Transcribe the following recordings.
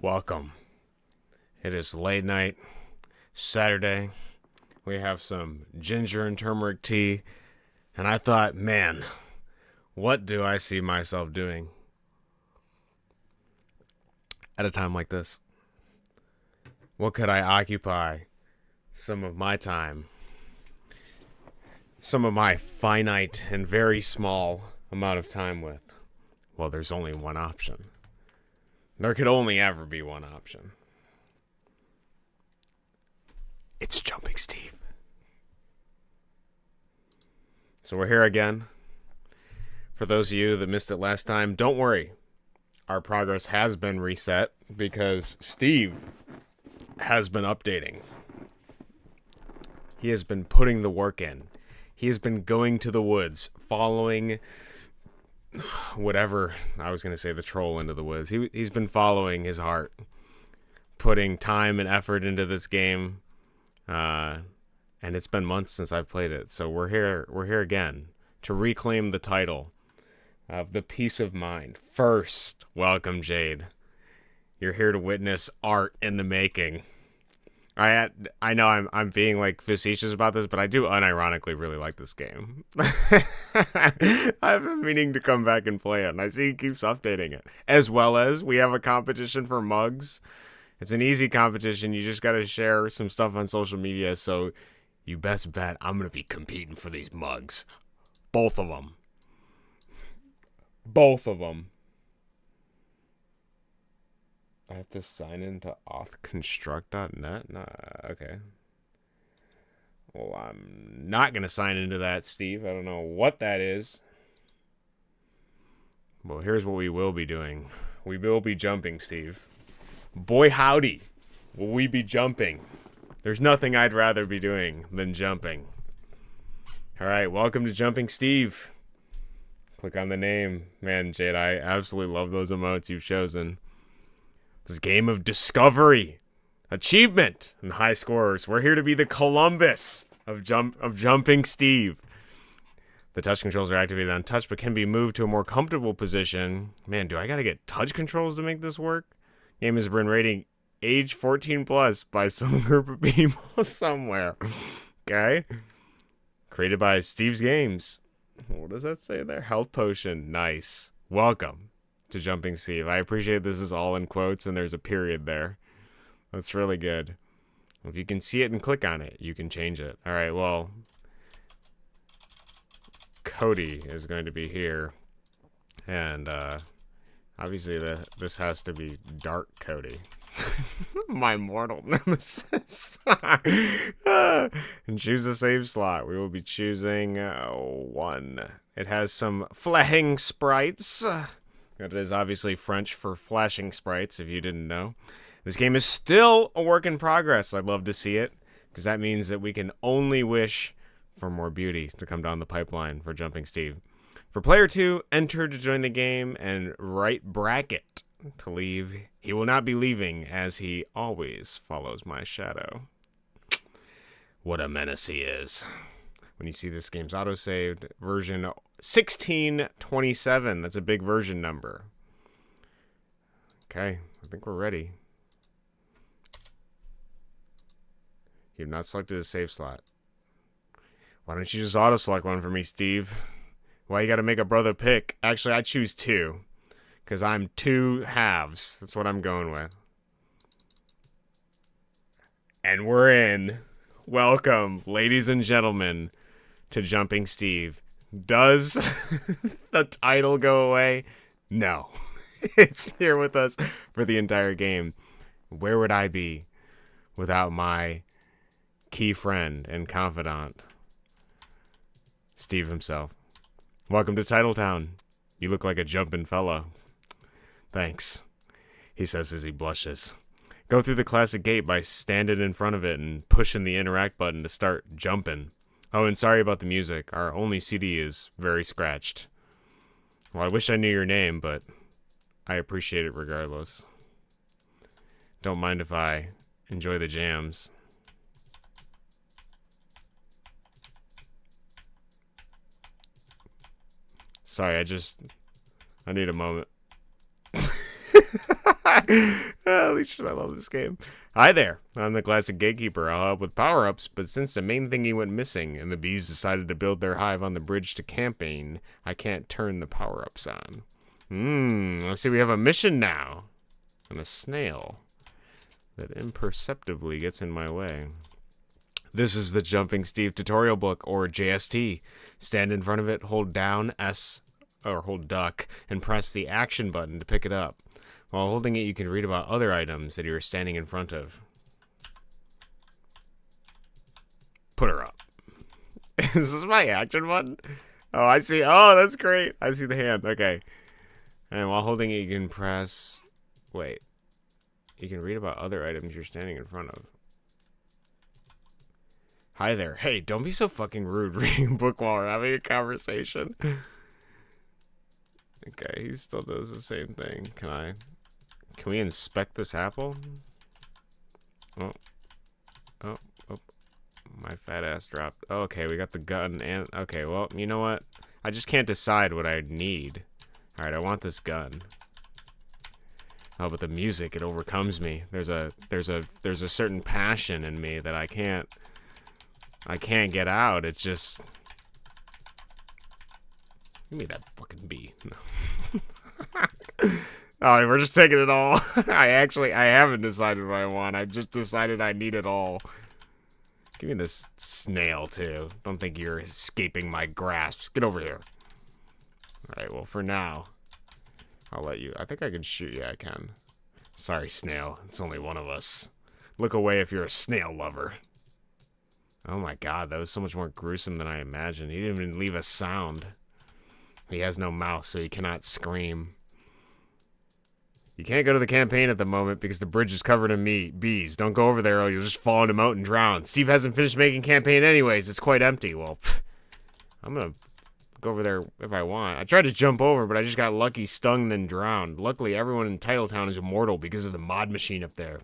Welcome. It is late night, Saturday. We have some ginger and turmeric tea, and I thought, man, what do I see myself doing at a time like this? What could I occupy some of my time, some of my finite and very small amount of time with? Well, there's only one option. There could only ever be one option. It's Jumping Steve. So we're here again. For those of you that missed it last time, don't worry. Our progress has been reset because Steve has been updating. He has been putting the work in. He has been going to the woods, following whatever, I was going to say the troll into the woods. He's been following his heart, putting time and effort into this game. And it's been months since I've played it. So we're here again to reclaim the title of the Peace of Mind. First, welcome, Jade. You're here to witness art in the making. I know I'm being like facetious about this, but I do unironically really like this game. I've been meaning to come back and play it, and I see he keeps updating it. As well as we have a competition for mugs. It's an easy competition. You just got to share some stuff on social media, so you best bet I'm going to be competing for these mugs. Both of them. Both of them. I have to sign into authconstruct.net? Nah, okay. Well, I'm not going to sign into that, Steve. I don't know what that is. Well, here's what we will be doing. We will be jumping, Steve. Boy, howdy. Will we be jumping? There's nothing I'd rather be doing than jumping. All right, welcome to Jumping Steve. Click on the name. Man, Jade, I absolutely love those emotes you've chosen. This game of discovery, achievement, and high scorers. We're here to be the Columbus of Jumping Steve. The touch controls are activated on touch, but can be moved to a more comfortable position. Man, do I gotta get touch controls to make this work? Game has been rating age 14 plus by some group of people somewhere. Okay. Created by Steve's Games. What does that say there? Health potion. Nice. Welcome to Jumping Steve. I appreciate this is all in quotes and there's a period there. That's really good. If you can see it and click on it, you can change it. All right, well, Cody is going to be here. And obviously this has to be Dark Cody. My mortal nemesis. And choose a save slot. We will be choosing 1. It has some flashing sprites. It is obviously French for flashing sprites, if you didn't know. This game is still a work in progress. I'd love to see it, because that means that we can only wish for more beauty to come down the pipeline for Jumping Steve. For player 2, enter to join the game and right bracket to leave. He will not be leaving, as he always follows my shadow. What a menace he is. When you see this game's autosaved, version 1627. That's a big version number. Okay, I think we're ready. You've not selected a save slot. Why don't you just auto-select one for me, Steve? Why you gotta make a brother pick? Actually, I choose 2. Because I'm 2 halves. That's what I'm going with. And we're in. Welcome, ladies and gentlemen, to Jumping Steve. Does the title go away? No. It's here with us for the entire game. Where would I be without my key friend and confidant, Steve himself? Welcome to Titletown. You look like a jumpin' fella. Thanks, he says as he blushes. Go through the classic gate by standing in front of it and pushing the interact button to start jumping. Oh, and sorry about the music. Our only CD is very scratched. Well, I wish I knew your name, but I appreciate it regardless. Don't mind if I enjoy the jams. Sorry, I need a moment. Holy shit, I love this game. Hi there. I'm the classic gatekeeper. I'll help with power-ups, but since the main thingy went missing and the bees decided to build their hive on the bridge to campaign, I can't turn the power-ups on. Let's see, we have a mission now. And a snail that imperceptibly gets in my way. This is the Jumping Steve tutorial book, or JST. Stand in front of it, hold down S, or hold duck, and press the action button to pick it up. While holding it, you can read about other items that you are standing in front of. Put her up. Is this my action button? Oh, I see. Oh, that's great. I see the hand. Okay. And while holding it, you can press... Wait. You can read about other items you're standing in front of. Hi there. Hey, don't be so fucking rude reading a book while we're having a conversation. Okay, he still does the same thing. Can we inspect this apple? Oh. My fat ass dropped. Oh, okay, we got the gun and... Okay, well, you know what? I just can't decide what I need. Alright, I want this gun. Oh, but the music, it overcomes me. There's a certain passion in me that I can't get out. It's just... Give me that fucking bee. No. Oh, we're just taking it all. I haven't decided what I want. I just decided I need it all. Give me this snail, too. Don't think you're escaping my grasp. Get over here. Alright, well, for now, I'll let you. I think I can shoot you. I can. Sorry, snail. It's only one of us. Look away if you're a snail lover. Oh my god, that was so much more gruesome than I imagined. He didn't even leave a sound. He has no mouth, so he cannot scream. You can't go to the campaign at the moment because the bridge is covered in bees. Don't go over there or you'll just fall in a moat and drown. Steve hasn't finished making campaign anyways. It's quite empty. Well, I'm gonna go over there if I want. I tried to jump over, but I just got lucky, stung, then drowned. Luckily, everyone in Titletown is immortal because of the mod machine up there.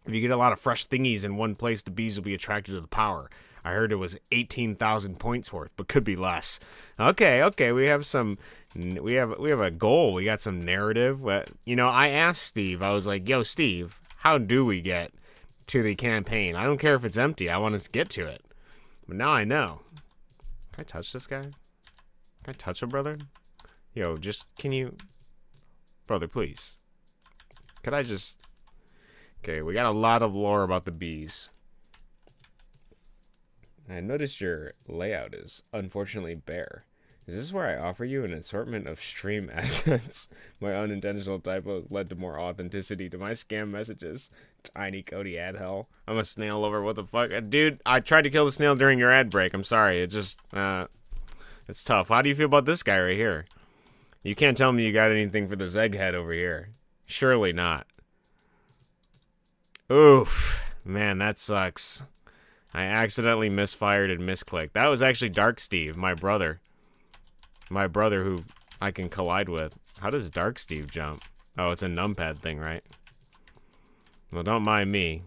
If you get a lot of fresh thingies in one place, the bees will be attracted to the power. I heard it was 18,000 points worth, but could be less. Okay, we have a goal. We got some narrative. You know, I asked Steve. I was like, "Yo, Steve, how do we get to the campaign? I don't care if it's empty. I want us to get to it." But now I know. Can I touch this guy? Can I touch him, brother? Yo, can you... Brother, please. Could I just... Okay, we got a lot of lore about the bees. I noticed your layout is unfortunately bare. Is this where I offer you an assortment of stream assets? My unintentional typos led to more authenticity to my scam messages. Tiny Cody ad hell. I'm a snail lover, what the fuck? Dude, I tried to kill the snail during your ad break. I'm sorry, it just, it's tough. How do you feel about this guy right here? You can't tell me you got anything for this egghead over here. Surely not. Oof. Man, that sucks. I accidentally misfired and misclicked. That was actually Dark Steve, my brother. My brother who I can collide with. How does Dark Steve jump? Oh, it's a numpad thing, right? Well, don't mind me.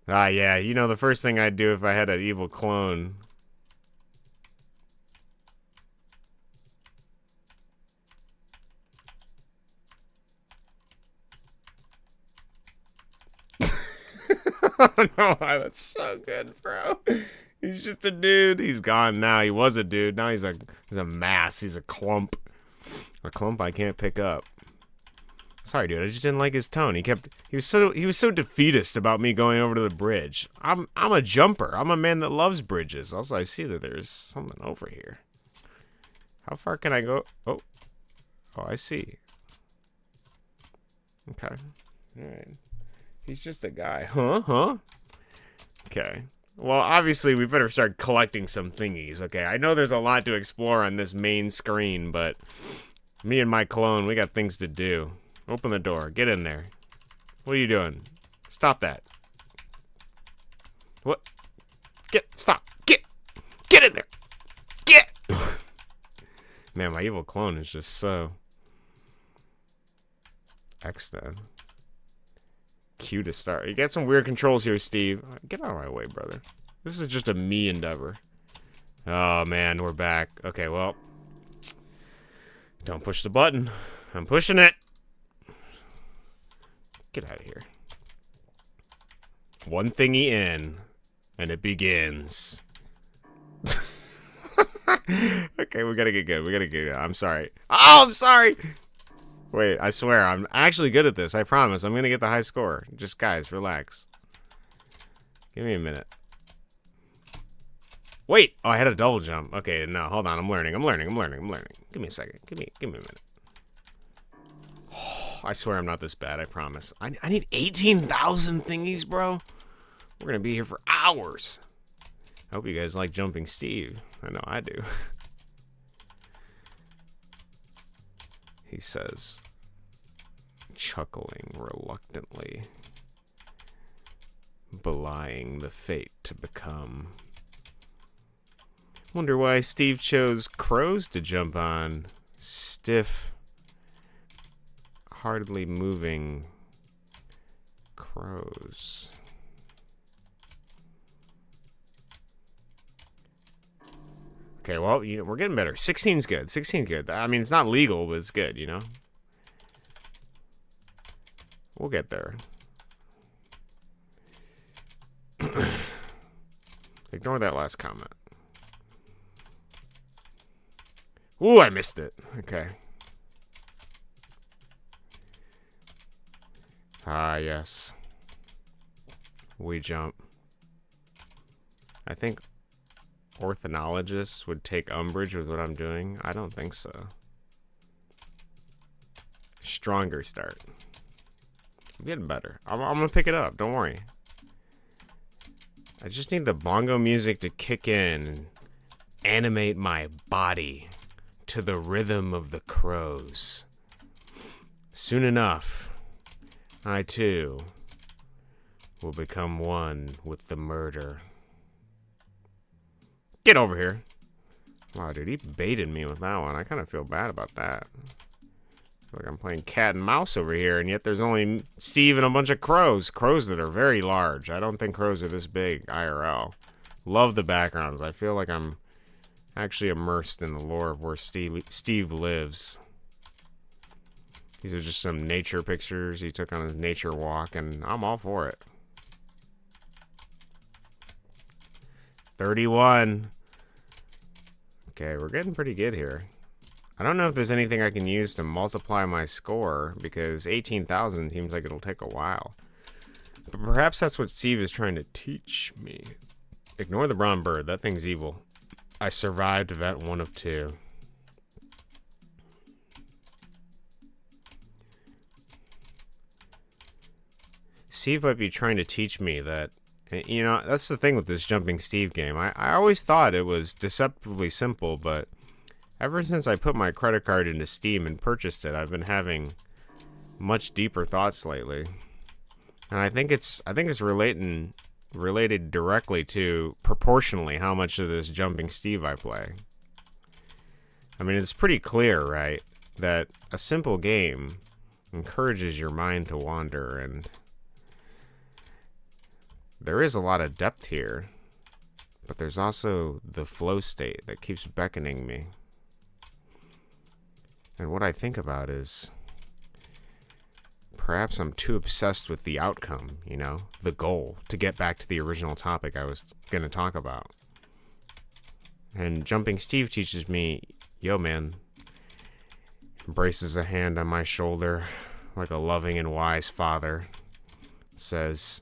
Yeah, you know, the first thing I'd do if I had an evil clone... Oh no, that's so good, bro. He's just a dude. He's gone now. He was a dude. Now he's a mass. He's a clump. A clump I can't pick up. Sorry, dude. I just didn't like his tone. He was so defeatist about me going over to the bridge. I'm a jumper. I'm a man that loves bridges. Also, I see that there's something over here. How far can I go? Oh, I see. Okay. All right. He's just a guy. Huh? Okay. Well, obviously, we better start collecting some thingies, okay? I know there's a lot to explore on this main screen, but me and my clone, we got things to do. Open the door. Get in there. What are you doing? Stop that. What? Stop. Get in there. Get! Man, my evil clone is just so... X-Then. Q to start. You got some weird controls here, Steve. Get out of my way, brother. This is just a me endeavor. Oh, man, we're back. Okay, well. Don't push the button. I'm pushing it. Get out of here. One thingy in, and it begins. Okay, we gotta get good. We gotta get good. I'm sorry. Oh, I'm sorry. Wait, I swear, I'm actually good at this. I promise. I'm gonna get the high score. Just, guys, relax. Give me a minute. Wait. Oh, I had a double jump. Okay, no, hold on. I'm learning. Give me a second. Give me a minute. Oh, I swear I'm not this bad. I promise. I need 18,000 thingies, bro. We're gonna be here for hours. I hope you guys like Jumping Steve. I know I do. He says, chuckling reluctantly, belying the fate to become. Wonder why Steve chose crows to jump on. Stiff, hardly moving crows. Okay, well, we're getting better. 16's good. 16's good. I mean, it's not legal, but it's good, you know? We'll get there. Ignore that last comment. Ooh, I missed it. Okay. Ah, yes. We jump. I think ornithologists would take umbrage with what I'm doing. I don't think so. Stronger start. I'm getting better. I'm gonna pick it up. Don't worry. I just need the bongo music to kick in and animate my body to the rhythm of the crows. Soon enough, I too will become one with the murder. Get over here. Wow, dude, he baited me with that one. I kind of feel bad about that. I feel like I'm playing cat and mouse over here, and yet there's only Steve and a bunch of crows. Crows that are very large. I don't think crows are this big, IRL. Love the backgrounds. I feel like I'm actually immersed in the lore of where Steve lives. These are just some nature pictures he took on his nature walk, and I'm all for it. 31. Okay, we're getting pretty good here. I don't know if there's anything I can use to multiply my score, because 18,000 seems like it'll take a while. But perhaps that's what Steve is trying to teach me. Ignore the brown bird. That thing's evil. I survived event 1 of 2. Steve might be trying to teach me that, you know, that's the thing with this Jumping Steve game. I always thought it was deceptively simple, but ever since I put my credit card into Steam and purchased it, I've been having much deeper thoughts lately. And I think it's related directly to proportionally how much of this Jumping Steve I play. I mean, it's pretty clear, right, that a simple game encourages your mind to wander, and there is a lot of depth here, but there's also the flow state that keeps beckoning me. And what I think about is perhaps I'm too obsessed with the outcome, you know, the goal, to get back to the original topic I was going to talk about. And Jumping Steve teaches me, yo, man, braces a hand on my shoulder like a loving and wise father, says,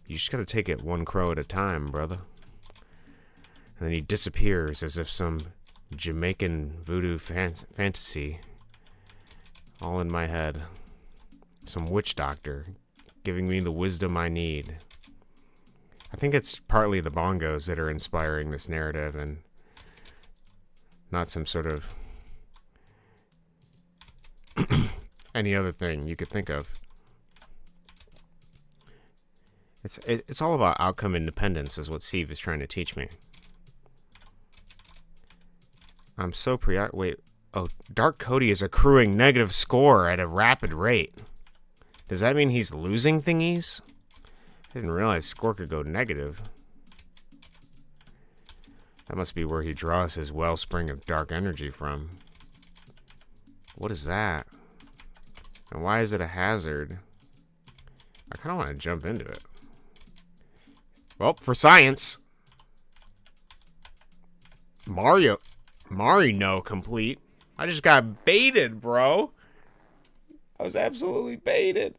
you just gotta take it one crow at a time, brother. And then he disappears as if some Jamaican voodoo fantasy, all in my head. Some witch doctor giving me the wisdom I need. I think it's partly the bongos that are inspiring this narrative, and not some sort of any other thing you could think of. It's all about outcome independence, is what Steve is trying to teach me. I'm so wait. Oh, Dark Cody is accruing negative score at a rapid rate. Does that mean he's losing thingies? I didn't realize score could go negative. That must be where he draws his wellspring of dark energy from. What is that? And why is it a hazard? I kind of want to jump into it. Well, for science. Marino complete. I just got baited, bro. I was absolutely baited.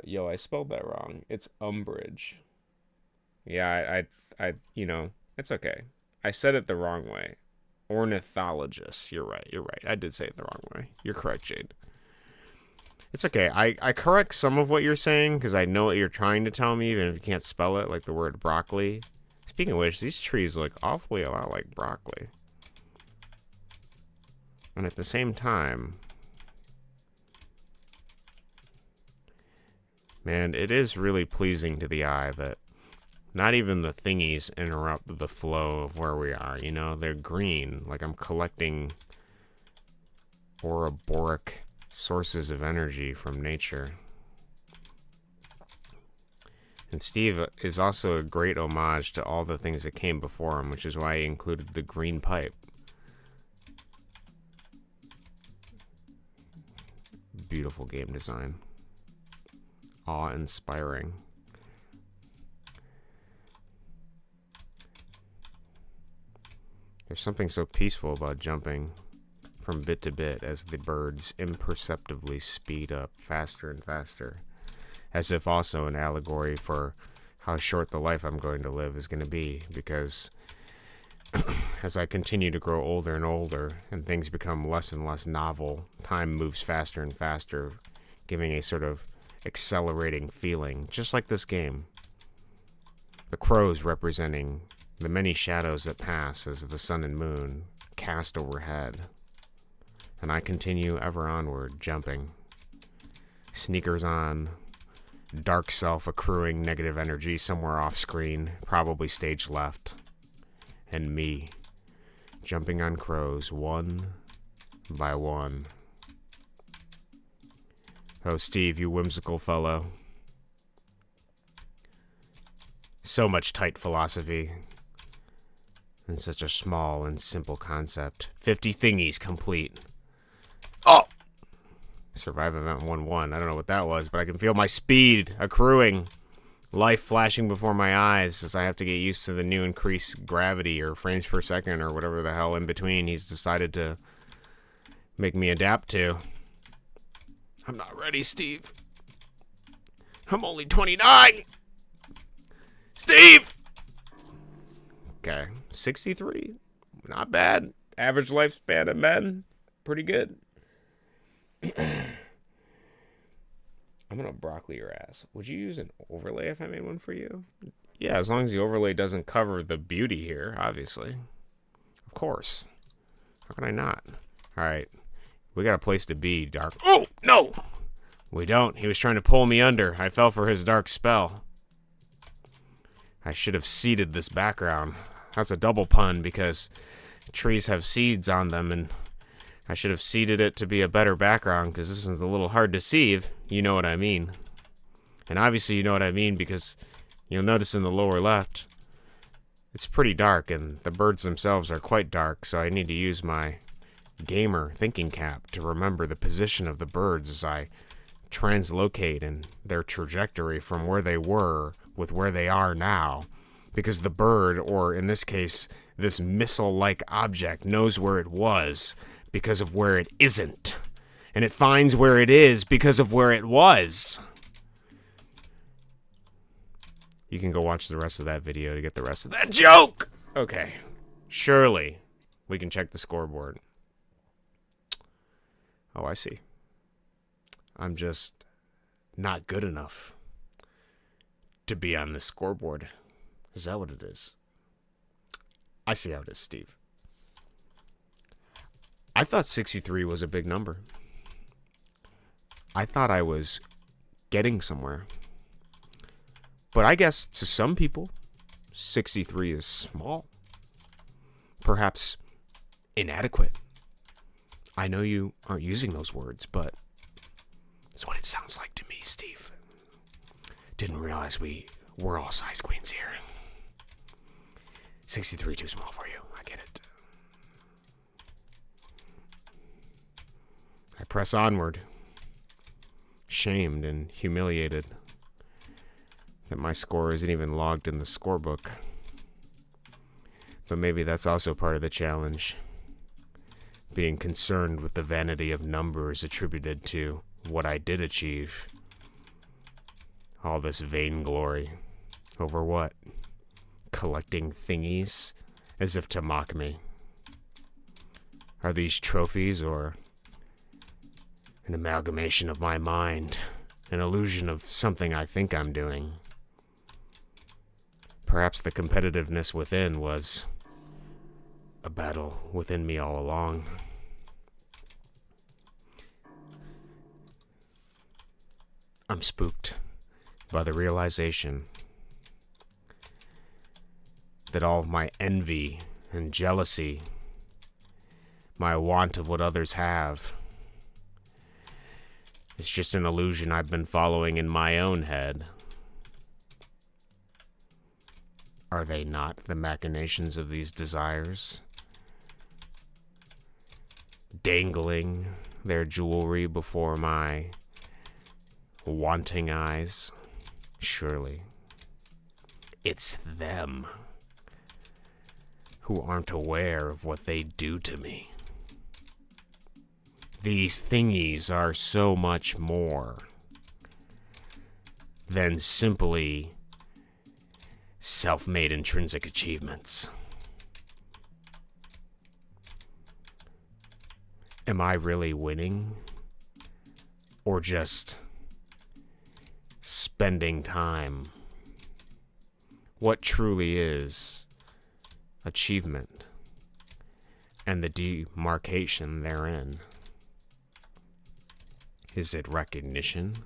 Yo, I spelled that wrong. It's umbrage. Yeah, I, it's okay. I said it the wrong way. Ornithologist. You're right. I did say it the wrong way. You're correct, Jade. It's okay. I correct some of what you're saying because I know what you're trying to tell me, even if you can't spell it, like the word broccoli. Speaking of which, these trees look awfully a lot like broccoli. And at the same time, man, it is really pleasing to the eye that not even the thingies interrupt the flow of where we are, you know? They're green, like I'm collecting Ouroboros sources of energy from nature. And Steve is also a great homage to all the things that came before him, which is why he included the green pipe. Beautiful game design. Awe-inspiring. There's something so peaceful about jumping from bit to bit as the birds imperceptibly speed up faster and faster, as if also an allegory for how short the life I'm going to live is going to be, because as I continue to grow older and older and things become less and less novel, time moves faster and faster, giving a sort of accelerating feeling, just like this game. The crows representing the many shadows that pass as the sun and moon cast overhead. And I continue ever onward, jumping. Sneakers on, dark self accruing negative energy somewhere off screen, probably stage left. And me, jumping on crows one by one. Oh, Steve, you whimsical fellow. So much tight philosophy. And such a small and simple concept. 50 thingies complete. Oh! Survive event 1-1. I don't know what that was, but I can feel my speed accruing. Life flashing before my eyes as I have to get used to the new increased gravity or frames per second or whatever the hell in between he's decided to make me adapt to. I'm not ready, Steve. I'm only 29! Steve! Okay, 63. Not bad. Average lifespan of men. Pretty good. I'm gonna broccoli your ass. Would you use an overlay if I made one for you? Yeah, as long as the overlay doesn't cover the beauty here, obviously. Of course. How can I not? Alright. We got a place to be, Dark. Oh, no! We don't. He was trying to pull me under. I fell for his dark spell. I should have seeded this background. That's a double pun because trees have seeds on them, and I should have seeded it to be a better background because this one's a little hard to see. You know what I mean. And obviously you know what I mean because you'll notice in the lower left, it's pretty dark, and the birds themselves are quite dark, so I need to use my gamer thinking cap to remember the position of the birds as I translocate in their trajectory from where they were with where they are now. Because the bird, or in this case, this missile-like object, knows where it was because of where it isn't. And it finds where it is because of where it was. You can go watch the rest of that video to get the rest of that joke! Okay. Surely we can check the scoreboard. Oh, I see. I'm just not good enough to be on the scoreboard. Is that what it is? I see how it is, Steve. I thought 63 was a big number. I thought I was getting somewhere. But I guess to some people, 63 is small. Perhaps inadequate. I know you aren't using those words, but it's what it sounds like to me, Steve. Didn't realize we're all size queens here. 63 too small for you. I get it. press onward, shamed and humiliated that my score isn't even logged in the scorebook. But maybe that's also part of the challenge. Being concerned with the vanity of numbers attributed to what I did achieve. All this vainglory. Over what? Collecting thingies? As if to mock me. Are these trophies or an amalgamation of my mind? An illusion of something I think I'm doing? Perhaps the competitiveness within was a battle within me all along. I'm spooked by the realization that all of my envy and jealousy, my want of what others have, is just an illusion I've been following in my own head. Are they not the machinations of these desires? Dangling their jewelry before my wanting eyes? Surely it's them who aren't aware of what they do to me. These thingies are so much more than simply self-made intrinsic achievements. Am I really winning? Or just spending time? What truly is achievement and the demarcation therein? Is it recognition?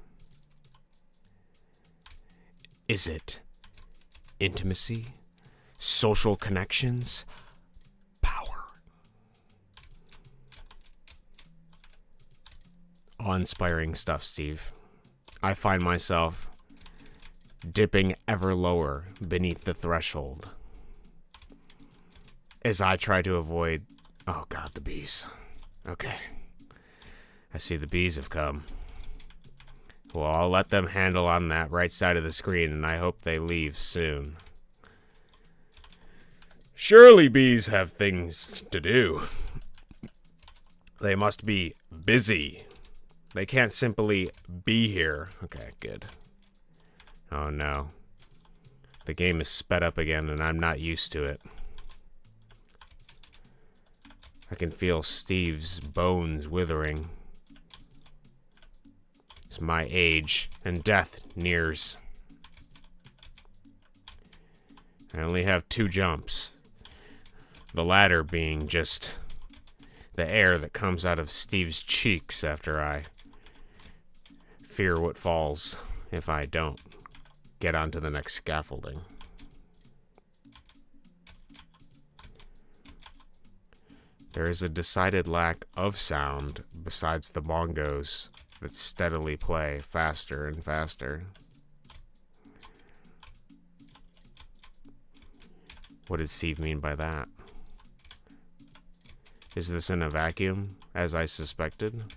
Is it intimacy? Social connections? Power? Awe-inspiring stuff, Steve. I find myself dipping ever lower beneath the threshold as I try to avoid... Oh God, the bees. Okay. I see the bees have come. Well, I'll let them handle on that right side of the screen, and I hope they leave soon. Surely bees have things to do. They must be busy. They can't simply be here. Okay, good. Oh no. The game is sped up again, and I'm not used to it. I can feel Steve's bones withering. As my age and death nears. I only have 2 jumps. The latter being just the air that comes out of Steve's cheeks after I fear what falls if I don't get onto the next scaffolding. There is a decided lack of sound besides the bongos that steadily play faster and faster. What does Steve mean by that? Is this in a vacuum, as I suspected?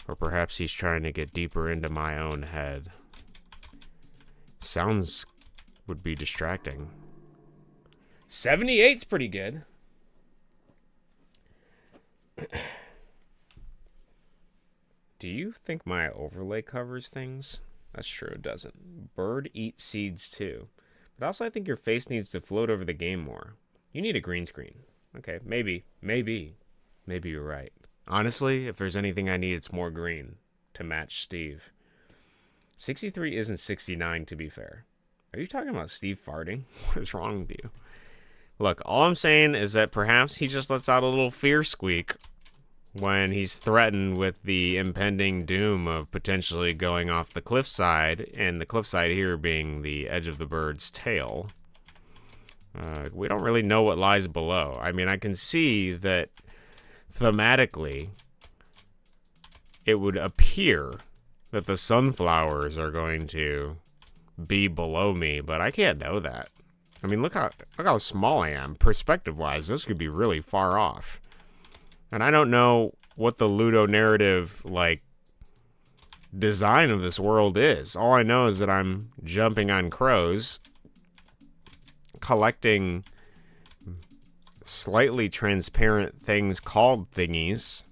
Or perhaps he's trying to get deeper into my own head. Sounds would be distracting. 78's pretty good. Do you think my overlay covers things? That's true, it doesn't. Bird eats seeds too. But also I think your face needs to float over the game more. You need a green screen. Okay, maybe you're right. Honestly, if there's anything I need, it's more green to match Steve. 63 isn't 69, to be fair. Are you talking about Steve farting? What is wrong with you? Look, all I'm saying is that perhaps he just lets out a little fear squeak when he's threatened with the impending doom of potentially going off the cliffside, and the cliffside here being the edge of the bird's tail. We don't really know what lies below. I mean, I can see that thematically it would appear that the sunflowers are going to be below me, but I can't know that. I mean, look how small I am. Perspective-wise, this could be really far off. And I don't know what the Ludo narrative, like, design of this world is. All I know is that I'm jumping on crows, collecting slightly transparent things called thingies,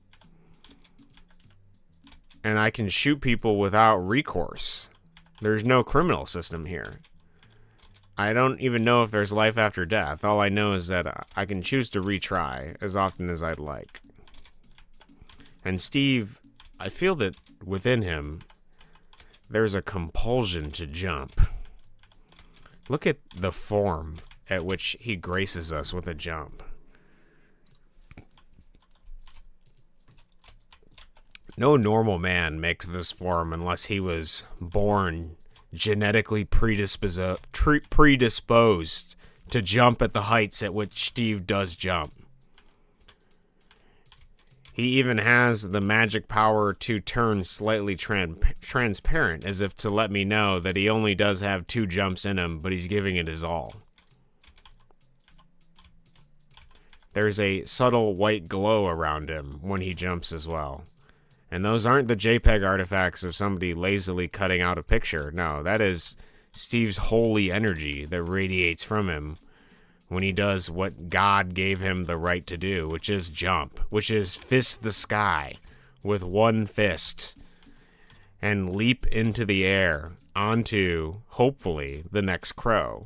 and I can shoot people without recourse. There's no criminal system here. I don't even know if there's life after death. All I know is that I can choose to retry as often as I'd like. And Steve, I feel that within him, there's a compulsion to jump. Look at the form at which he graces us with a jump. No normal man makes this form unless he was born genetically predisposed to jump at the heights at which Steve does jump. He even has the magic power to turn slightly transparent, as if to let me know that he only does have 2 jumps in him, but he's giving it his all. There's a subtle white glow around him when he jumps as well. And those aren't the JPEG artifacts of somebody lazily cutting out a picture. No, that is Steve's holy energy that radiates from him when he does what God gave him the right to do, which is jump, which is fist the sky with one fist and leap into the air onto, hopefully, the next crow.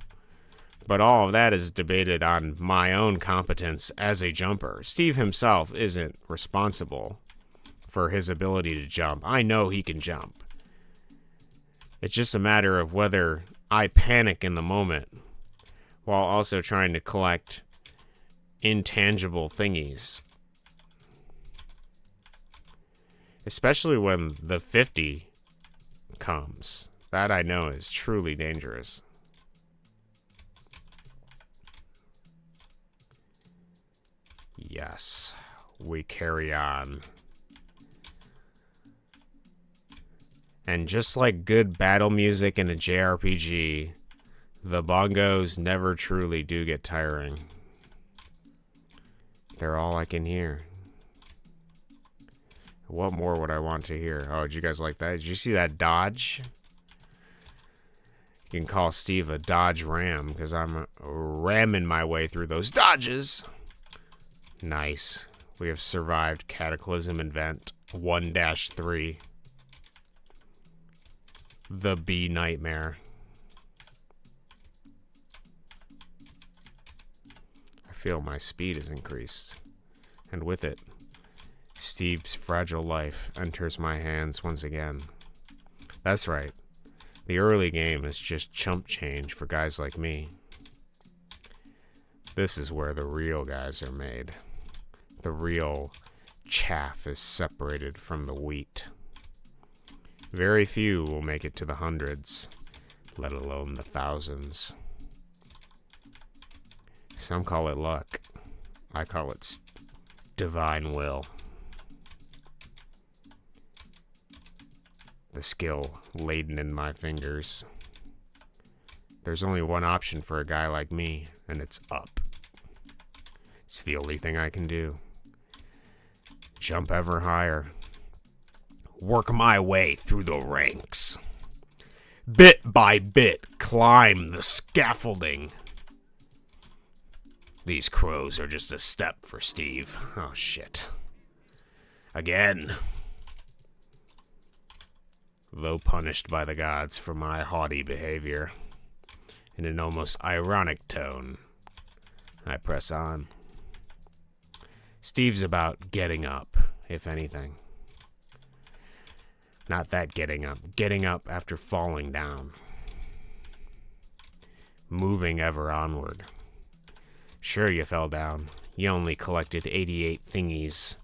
But all of that is debated on my own competence as a jumper. Steve himself isn't responsible for his ability to jump. I know he can jump. It's just a matter of whether I panic in the moment while also trying to collect intangible thingies. Especially when the 50 comes. That I know is truly dangerous. Yes, we carry on. And just like good battle music in a JRPG, the bongos never truly do get tiring. They're all I can hear. What more would I want to hear? Oh, did you guys like that? Did you see that dodge? You can call Steve a dodge ram, because I'm ramming my way through those dodges. Nice. We have survived Cataclysm Event 1-3. The bee nightmare. I feel my speed is increased. And with it, Steve's fragile life enters my hands once again. That's right. The early game is just chump change for guys like me. This is where the real guys are made. The real chaff is separated from the wheat. Very few will make it to the hundreds, let alone the thousands. Some call it luck. I call it divine will. The skill laden in my fingers. There's only one option for a guy like me, and it's up. It's the only thing I can do. Jump ever higher. Work my way through the ranks. Bit by bit, climb the scaffolding. These crows are just a step for Steve. Oh, shit. Again. Though punished by the gods for my haughty behavior, in an almost ironic tone, I press on. Steve's about getting up, if anything. Not that getting up after falling down. Moving ever onward. Sure, you fell down. You only collected 88 thingies.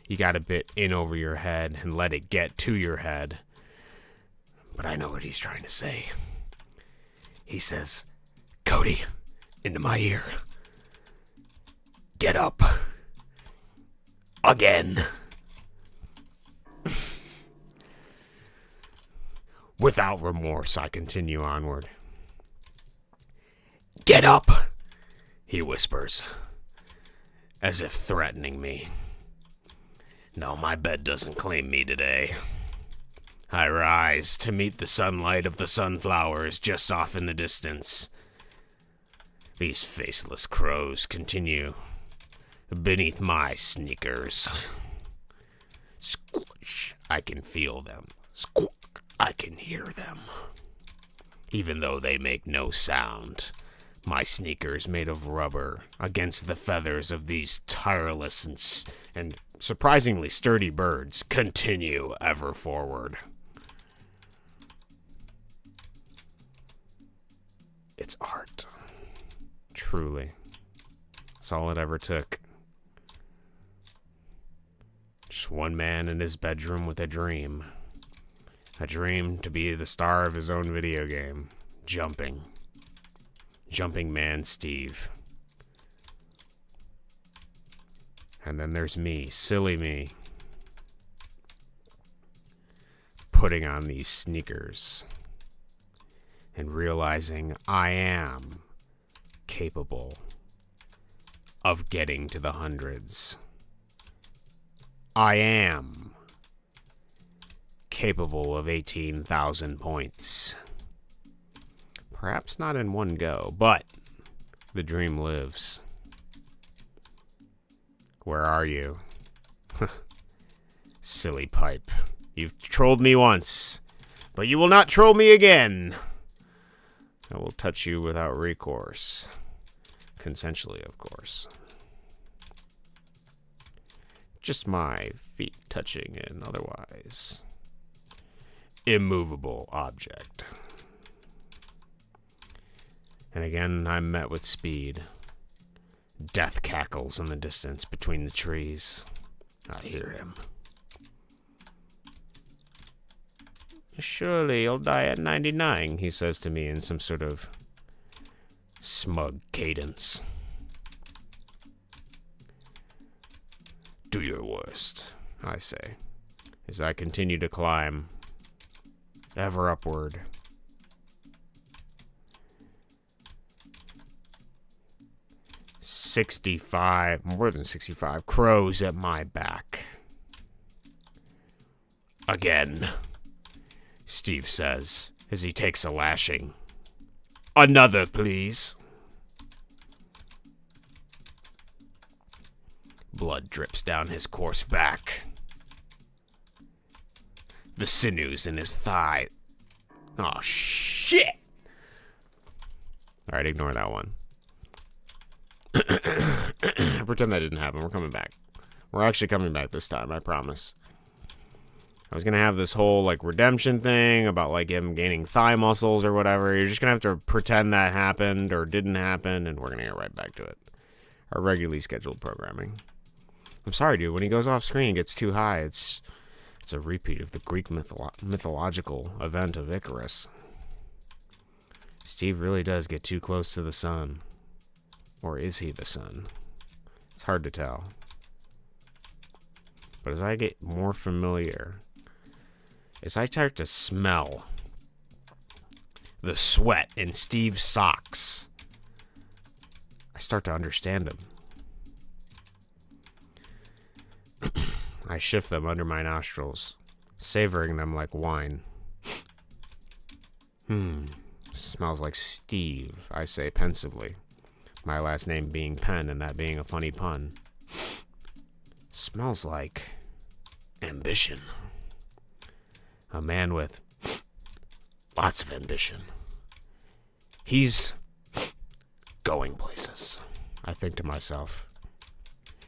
You got a bit in over your head and let it get to your head. But I know what he's trying to say. He says, Cody, into my ear. Get up. Again. Without remorse, I continue onward. Get up, he whispers, as if threatening me. No, my bed doesn't claim me today. I rise to meet the sunlight of the sunflowers just off in the distance. These faceless crows continue beneath my sneakers. Squish, I can feel them. Squawk, I can hear them. Even though they make no sound, my sneakers made of rubber against the feathers of these tireless and surprisingly sturdy birds continue ever forward. It's art. Truly. That's all it ever took. Just one man in his bedroom with a dream. A dream to be the star of his own video game. Jumping. Jumping Man Steve. And then there's me, silly me, putting on these sneakers and realizing I am capable of getting to the hundreds. I am capable of 18,000 points. Perhaps not in one go, but the dream lives. Where are you? Silly pipe. You've trolled me once, but you will not troll me again. I will touch you without recourse. Consensually, of course. Just my feet touching an otherwise immovable object. And again, I'm met with speed. Death cackles in the distance between the trees. I hear him. Surely you'll die at 99, he says to me in some sort of smug cadence. Do your worst, I say, as I continue to climb, ever upward. 65, more than 65 crows at my back. Again, Steve says as he takes a lashing. Another, please. Blood drips down his coarse back. The sinews in his thigh. Oh, shit! Alright, ignore that one. Pretend that didn't happen. We're coming back. We're actually coming back this time, I promise. I was gonna have this whole, like, redemption thing about, like, him gaining thigh muscles or whatever. You're just gonna have to pretend that happened or didn't happen, and we're gonna get right back to it. Our regularly scheduled programming. I'm sorry, dude. When he goes off screen, it gets too high. It's a repeat of the Greek mythological event of Icarus. Steve really does get too close to the sun. Or is he the sun? It's hard to tell. But as I get more familiar, as I start to smell the sweat in Steve's socks, I start to understand him. I shift them under my nostrils, savoring them like wine. Smells like Steve, I say pensively. My last name being Penn and that being a funny pun. Smells like ambition. A man with lots of ambition. He's going places, I think to myself,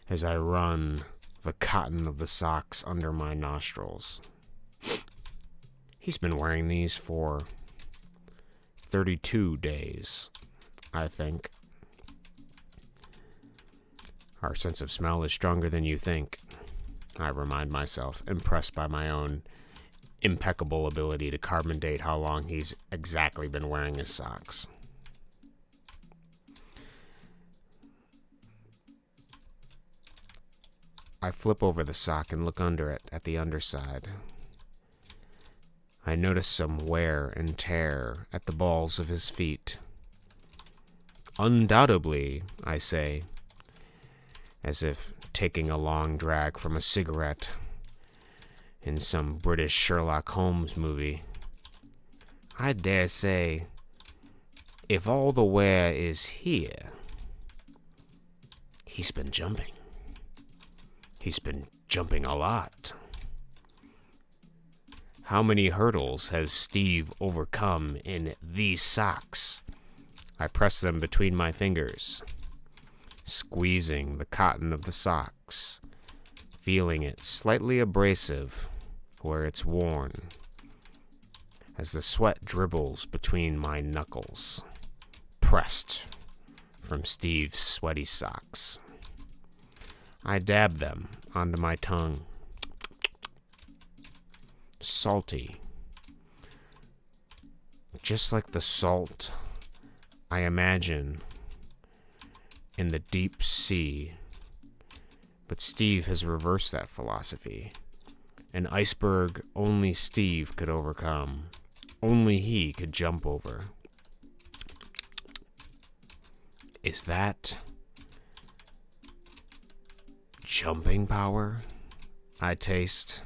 as I run the cotton of the socks under my nostrils. He's been wearing these for 32 days, I think. Our sense of smell is stronger than you think, I remind myself, impressed by my own impeccable ability to carbon date how long he's exactly been wearing his socks. I flip over the sock and look under it at the underside. I notice some wear and tear at the balls of his feet. Undoubtedly, I say, as if taking a long drag from a cigarette in some British Sherlock Holmes movie. I dare say, if all the wear is here, he's been jumping. He's been jumping a lot. How many hurdles has Steve overcome in these socks? I press them between my fingers, squeezing the cotton of the socks, feeling it slightly abrasive where it's worn, as the sweat dribbles between my knuckles, pressed from Steve's sweaty socks. I dab them onto my tongue. Salty. Just like the salt I imagine in the deep sea. But Steve has reversed that philosophy. An iceberg only Steve could overcome. Only he could jump over. Is that jumping power I taste?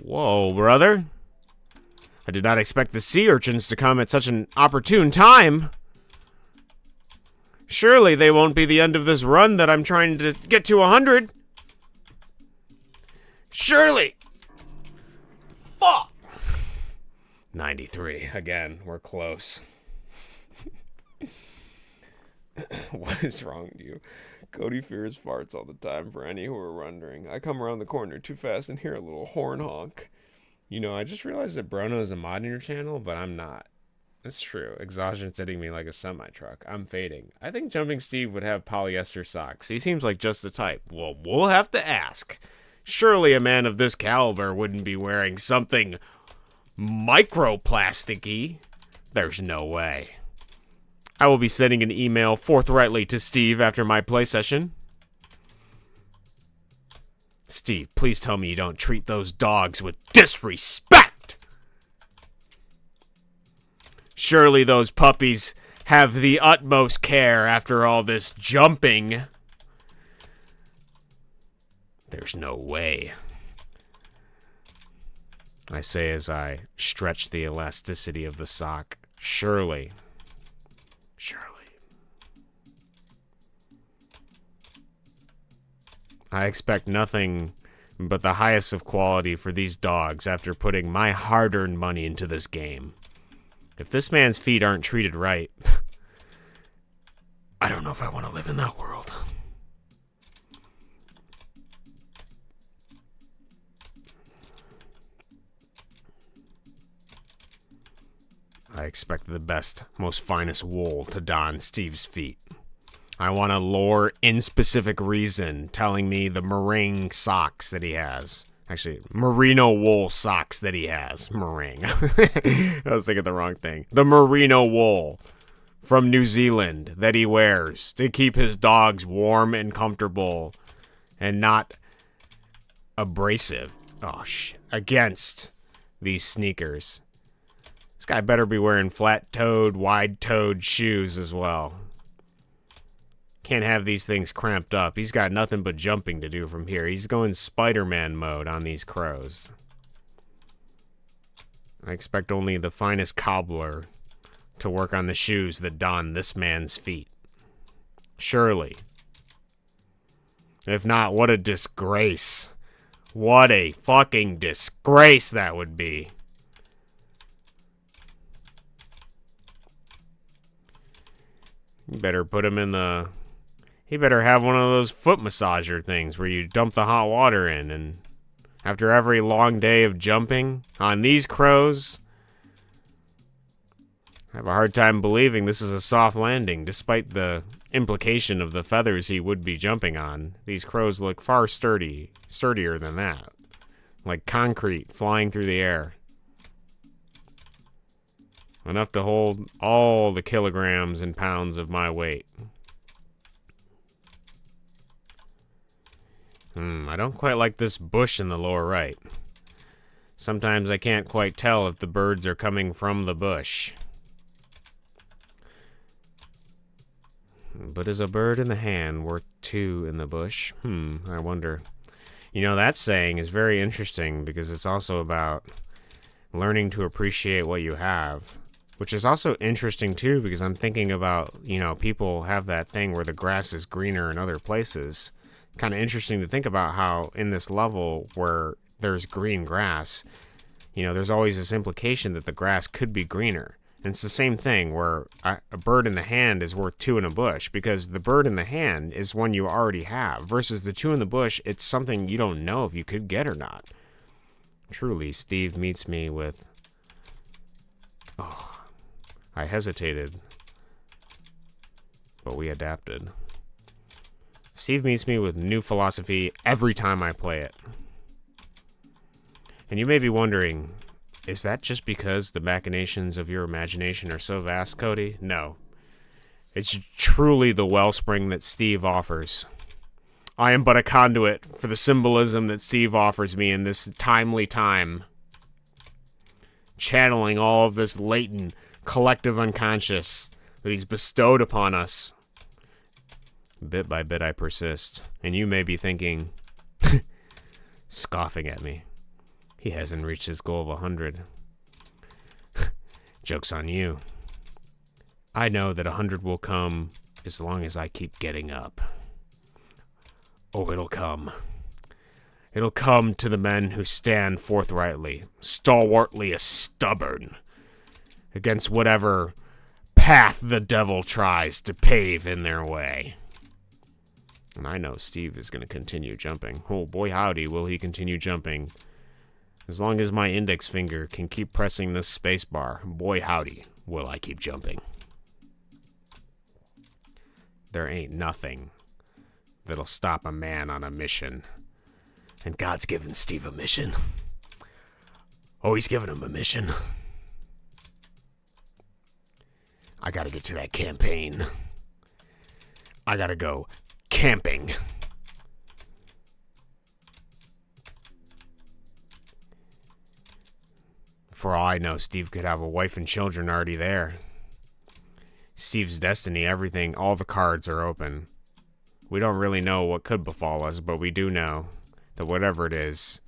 Whoa, brother. I did not expect the sea urchins to come at such an opportune time. Surely they won't be the end of this run that I'm trying to get to 100. Surely. Fuck. 93. Again, we're close. What is wrong with you? Cody fears farts all the time, for any who are wondering. I come around the corner too fast and hear a little horn honk. You know, I just realized that Bruno is a mod in your channel, but I'm not. It's true. Exhaustion's hitting me like a semi-truck. I'm fading. I think Jumping Steve would have polyester socks. He seems like just the type. Well, we'll have to ask. Surely a man of this caliber wouldn't be wearing something microplasticky. There's no way. I will be sending an email forthrightly to Steve after my play session. Steve, please tell me you don't treat those dogs with disrespect. Surely those puppies have the utmost care after all this jumping. There's no way. I say as I stretch the elasticity of the sock. Surely. I expect nothing but the highest of quality for these dogs after putting my hard-earned money into this game. If this man's feet aren't treated right, I don't know if I want to live in that world. I expect the best, most finest wool to don Steve's feet. I want a lore in specific reason telling me the meringue socks that he has. Actually, merino wool socks that he has. Meringue. I was thinking the wrong thing. The merino wool from New Zealand that he wears to keep his dogs warm and comfortable and not abrasive. Oh, shit. Against these sneakers. This guy better be wearing flat-toed, wide-toed shoes as well. Can't have these things cramped up. He's got nothing but jumping to do from here. He's going Spider-Man mode on these crows. I expect only the finest cobbler to work on the shoes that don this man's feet. Surely. If not, what a disgrace. What a fucking disgrace that would be. You better put him in the... He better have one of those foot massager things where you dump the hot water in, and after every long day of jumping on these crows, I have a hard time believing this is a soft landing, despite the implication of the feathers he would be jumping on. These crows look far sturdier than that. Like concrete flying through the air. Enough to hold all the kilograms and pounds of my weight. I don't quite like this bush in the lower right. Sometimes I can't quite tell if the birds are coming from the bush. But is a bird in the hand worth two in the bush? I wonder. You know, that saying is very interesting because it's also about learning to appreciate what you have, which is also interesting too because I'm thinking about, you know, people have that thing where the grass is greener in other places. Kind of interesting to think about how in this level where there's green grass, you know, there's always this implication that the grass could be greener. And it's the same thing where a bird in the hand is worth two in a bush because the bird in the hand is one you already have versus the two in the bush, it's something you don't know if you could get or not. Truly, Steve meets me with... Oh, I hesitated, but we adapted. Steve meets me with new philosophy every time I play it. And you may be wondering, is that just because the machinations of your imagination are so vast, Cody? No. It's truly the wellspring that Steve offers. I am but a conduit for the symbolism that Steve offers me in this timely time. Channeling all of this latent, collective unconscious that he's bestowed upon us. Bit by bit I persist, and you may be thinking, scoffing at me. He hasn't reached his goal of 100. Joke's on you. I know that 100 will come as long as I keep getting up. Oh, it'll come. It'll come to the men who stand forthrightly, stalwartly as stubborn, against whatever path the devil tries to pave in their way. And I know Steve is going to continue jumping. Oh, boy howdy, will he continue jumping. As long as my index finger can keep pressing this space bar, boy howdy, will I keep jumping. There ain't nothing that'll stop a man on a mission. And God's given Steve a mission. Oh, he's given him a mission. I gotta get to that campaign. I gotta go camping. For all I know, Steve could have a wife and children already there. Steve's destiny, everything, all the cards are open. We don't really know what could befall us, but we do know that whatever it is,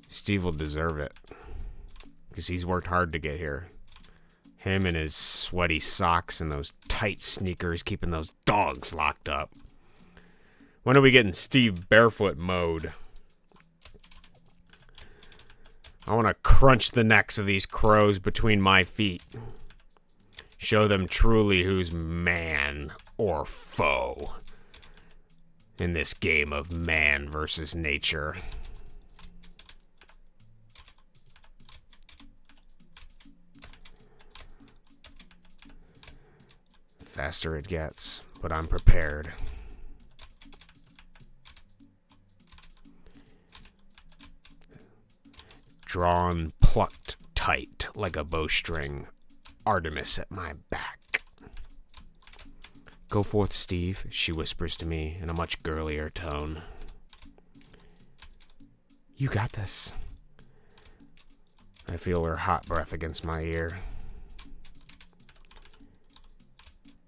Steve will deserve it. Because he's worked hard to get here. Him and his sweaty socks and those tight sneakers keeping those dogs locked up. When are we getting Steve barefoot mode? I want to crunch the necks of these crows between my feet. Show them truly who's man or foe in this game of man versus nature. Faster it gets, but I'm prepared. Drawn, plucked tight like a bowstring, Artemis at my back. Go forth, Steve, she whispers to me in a much girlier tone. You got this. I feel her hot breath against my ear.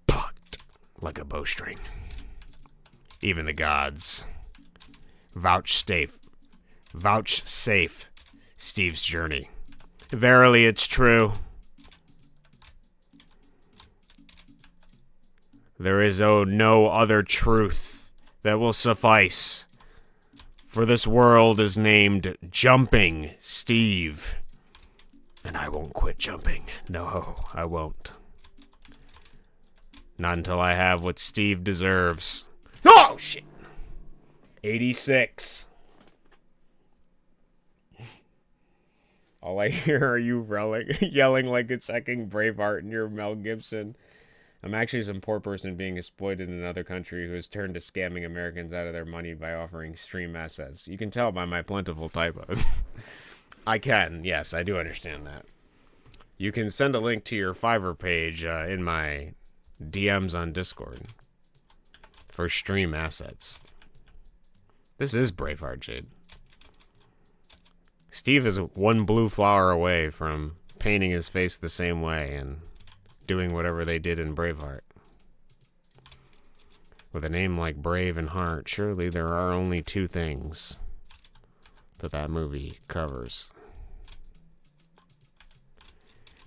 Plucked like a bowstring. Even the gods vouchsafe Steve's journey. Verily, it's true. There is no other truth that will suffice, for this world is named Jumping Steve, and I won't quit jumping. No, I won't. Not until I have what Steve deserves. Oh, shit! 86. All I hear are you yelling like it's checking Braveheart and you're Mel Gibson. I'm actually some poor person being exploited in another country who has turned to scamming Americans out of their money by offering stream assets. You can tell by my plentiful typos. I can, yes, I do understand that. You can send a link to your Fiverr page in my DMs on Discord for stream assets. This is Braveheart, Jade. Steve is one blue flower away from painting his face the same way and doing whatever they did in Braveheart. With a name like Brave and Heart, surely there are only two things that movie covers.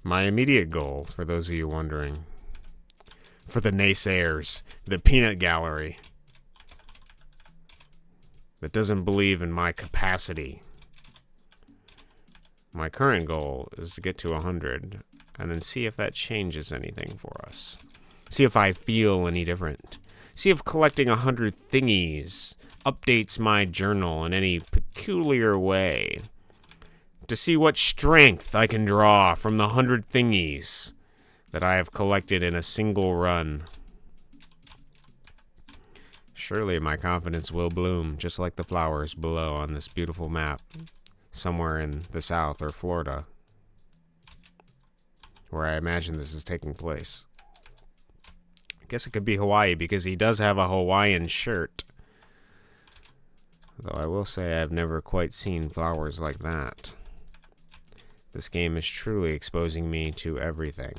My immediate goal, for those of you wondering, for the naysayers, the peanut gallery that doesn't believe in my capacity, my current goal is to get to 100 and then see if that changes anything for us. See if I feel any different. See if collecting 100 thingies updates my journal in any peculiar way. To see what strength I can draw from the 100 thingies that I have collected in a single run. Surely my confidence will bloom, just like the flowers below on this beautiful map, somewhere in the South or Florida, where I imagine this is taking place. I guess it could be Hawaii, because he does have a Hawaiian shirt. Though I will say I've never quite seen flowers like that. This game is truly exposing me to everything.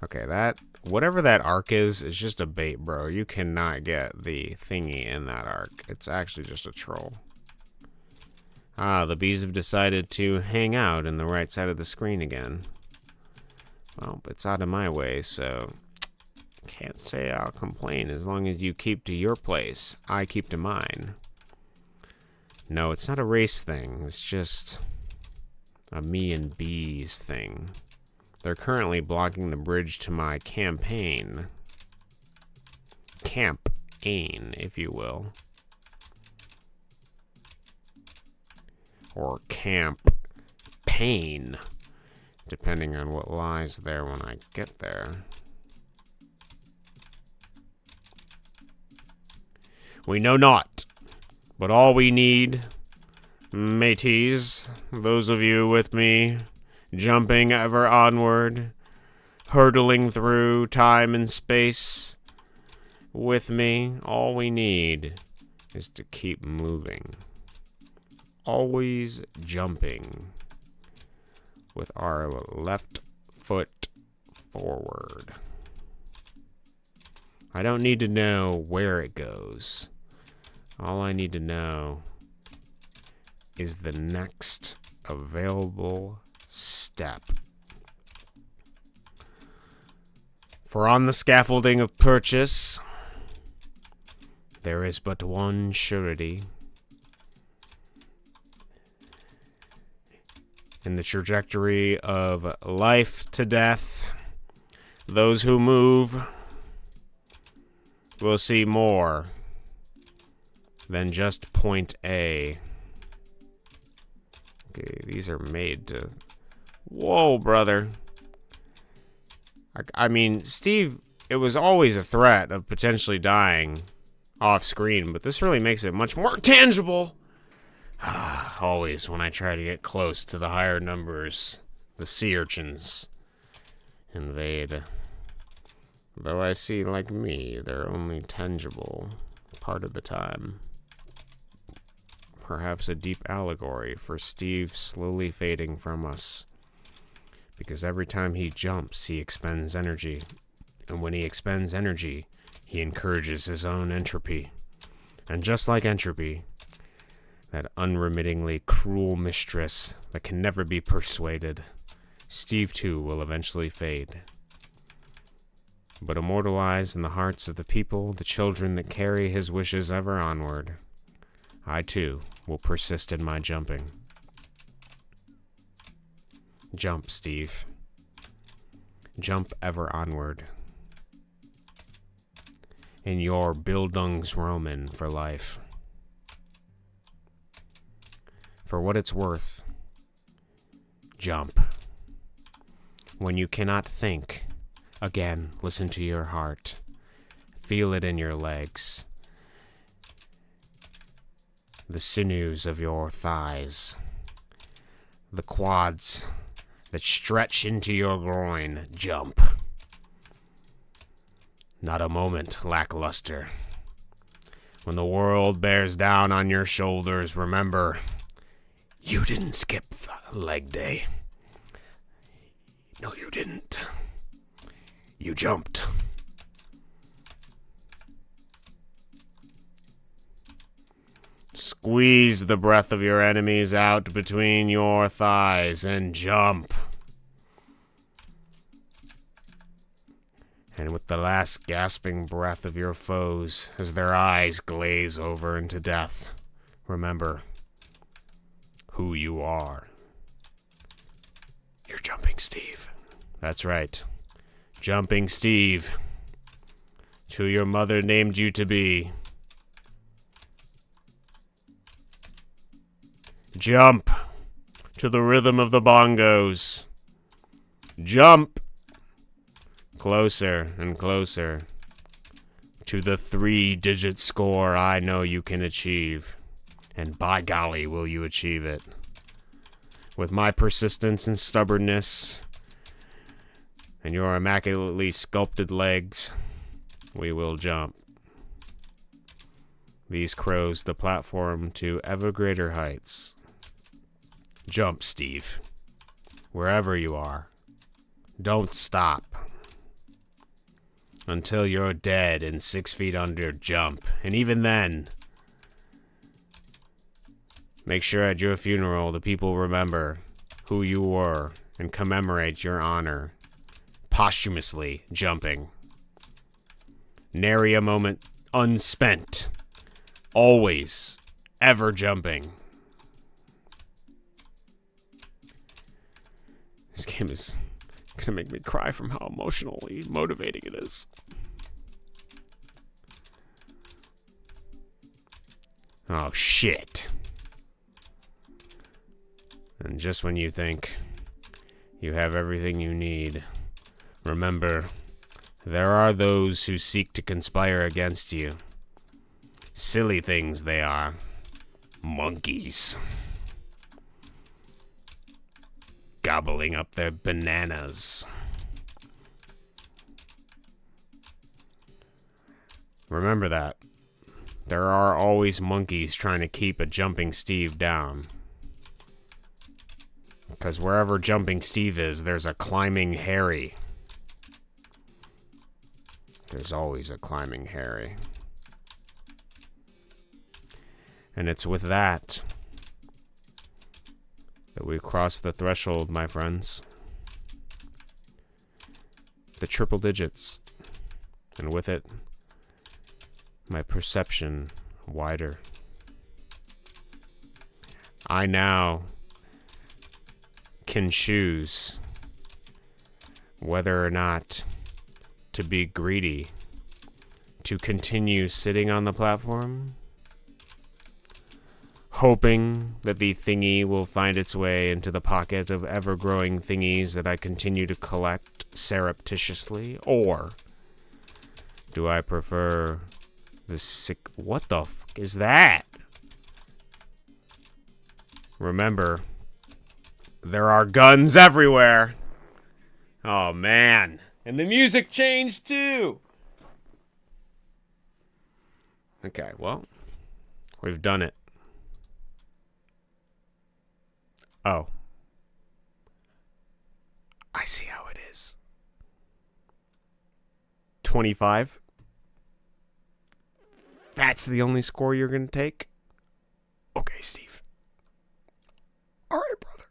Okay, whatever that arc is just a bait, bro. You cannot get the thingy in that arc. It's actually just a troll. Ah, the bees have decided to hang out in the right side of the screen again. Well, it's out of my way, so can't say I'll complain as long as you keep to your place. I keep to mine. No, it's not a race thing. It's just a me and bees thing. They're currently blocking the bridge to my campaign. Camp-ain, if you will. Or camp-pain, depending on what lies there when I get there. We know not, but all we need, mateys, those of you with me, jumping ever onward, hurtling through time and space with me, all we need is to keep moving. Always jumping with our left foot forward. I don't need to know where it goes. All I need to know is the next available step. For on the scaffolding of purchase, there is but one surety. In the trajectory of life to death, those who move will see more than just point A. Okay, these are made to... Whoa, brother. I mean, Steve, it was always a threat of potentially dying off screen, but this really makes it much more tangible. Always when I try to get close to the higher numbers, the sea urchins invade. Though I see, like me, they're only tangible part of the time. Perhaps a deep allegory for Steve slowly fading from us. Because every time he jumps, he expends energy. And when he expends energy, he encourages his own entropy. And just like entropy, that unremittingly cruel mistress that can never be persuaded, Steve too will eventually fade. But immortalized in the hearts of the people, the children that carry his wishes ever onward, I too will persist in my jumping. Jump, Steve. Jump ever onward. In your Bildungsroman for life. For what it's worth, jump. When you cannot think, again, listen to your heart. Feel it in your legs. The sinews of your thighs. The quads that stretch into your groin. Jump. Not a moment lackluster. When the world bears down on your shoulders, remember, you didn't skip leg day. No, you didn't. You jumped. Squeeze the breath of your enemies out between your thighs and jump. And with the last gasping breath of your foes, as their eyes glaze over into death, remember who you are. You're Jumping Steve. That's right. Jumping Steve. It's who your mother named you to be. Jump to the rhythm of the bongos. Jump closer and closer to the 3-digit score I know you can achieve. And by golly, will you achieve it. With my persistence and stubbornness and your immaculately sculpted legs, we will jump these crows the platform to ever greater heights. Jump, Steve. Wherever you are. Don't stop. Until you're dead and 6 feet under, jump. And even then, make sure at your funeral the people remember who you were and commemorate your honor. Posthumously jumping. Nary a moment unspent. Always, ever jumping. This game is gonna make me cry from how emotionally motivating it is. Oh, shit. And just when you think you have everything you need, remember, there are those who seek to conspire against you. Silly things they are. Monkeys. Gobbling up their bananas. Remember that. There are always monkeys trying to keep a Jumping Steve down. Because wherever Jumping Steve is, there's a Climbing Harry. There's always a Climbing Harry. And it's with that we cross the threshold, my friends. The triple digits. And with it, my perception wider. I now can choose whether or not to be greedy, to continue sitting on the platform, hoping that the thingy will find its way into the pocket of ever-growing thingies that I continue to collect surreptitiously, or do I prefer the sick... What the fuck is that? Remember, there are guns everywhere. Oh, man. And the music changed, too. Okay, well, we've done it. Oh. I see how it is. 25. That's the only score you're going to take? Okay, Steve. All right, brother.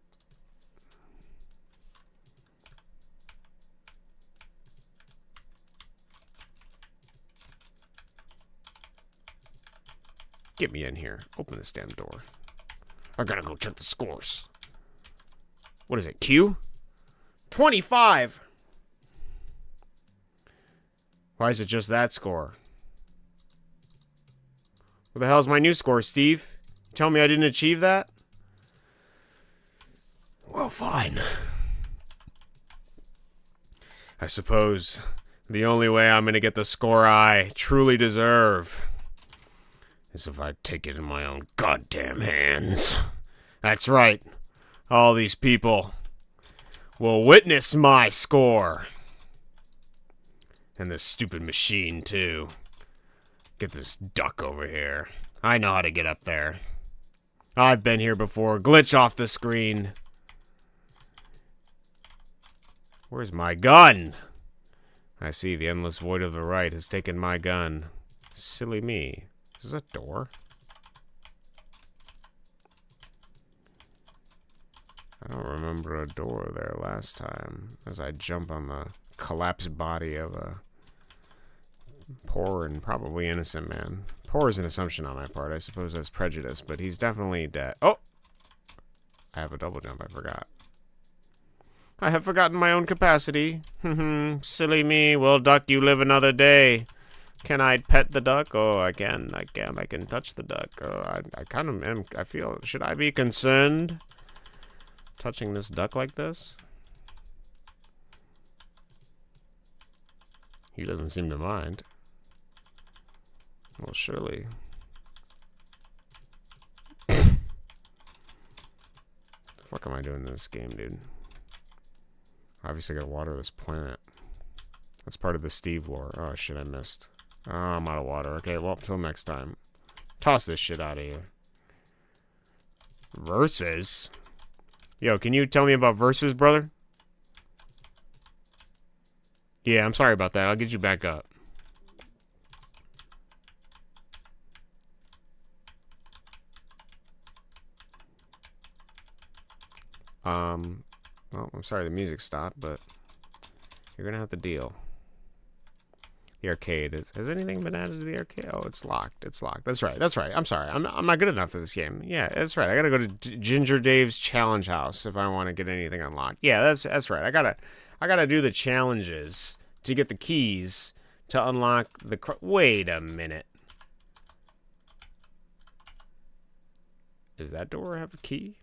Get me in here. Open this damn door. I gotta go check the scores. What is it, Q? 25! Why is it just that score? What the hell's my new score, Steve? You tell me I didn't achieve that? Well, fine. I suppose the only way I'm gonna get the score I truly deserve is if I take it in my own goddamn hands. That's right. All these people will witness my score. And this stupid machine, too. Get this duck over here. I know how to get up there. I've been here before. Glitch off the screen. Where's my gun? I see the endless void of the right has taken my gun. Silly me. Is this a door? I don't remember a door there last time, as I jump on the collapsed body of a poor and probably innocent man. Poor is an assumption on my part. I suppose that's prejudice, but he's definitely dead. Oh! I have a double jump, I forgot. I have forgotten my own capacity. Silly me. Well, duck, you live another day. Can I pet the duck? Oh, I can. I can touch the duck. Oh, I kind of am. I feel, should I be concerned touching this duck like this? He doesn't seem to mind. Well, surely. The fuck am I doing in this game, dude? Obviously, I gotta water this planet. That's part of the Steve lore. Oh, shit, I missed. Oh, I'm out of water. Okay, well, till next time. Toss this shit out of here. Versus? Yo, can you tell me about Versus, brother? Yeah, I'm sorry about that. I'll get you back up. Well, I'm sorry the music stopped, but you're gonna have to deal. The arcade has anything been added to the arcade? Oh, it's locked. It's locked. That's right. That's right. I'm sorry. I'm not good enough for this game. Yeah, that's right. I gotta go to Ginger Dave's challenge house if I want to get anything unlocked. Yeah, that's right. I gotta do the challenges to get the keys to unlock the. Wait a minute. Does that door have a key?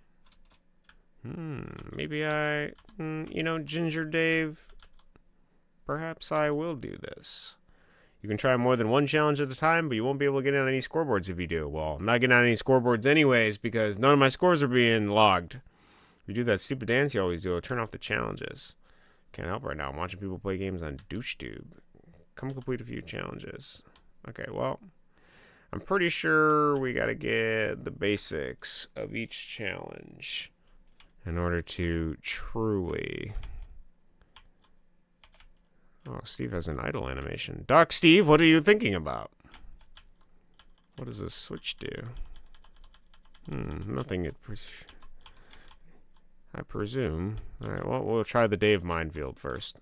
Maybe you know, Ginger Dave, perhaps I will do this. You can try more than one challenge at a time, but you won't be able to get on any scoreboards if you do. Well, I'm not getting on any scoreboards anyways, because none of my scores are being logged. If you do that stupid dance you always do, it'll turn off the challenges. Can't help right now. I'm watching people play games on DoucheTube. Come complete a few challenges. Okay, well, I'm pretty sure we gotta get the basics of each challenge in order to truly... Oh, Steve has an idle animation. Doc Steve, what are you thinking about? What does this switch do? Nothing. I presume. Alright, well, we'll try the Dave minefield first.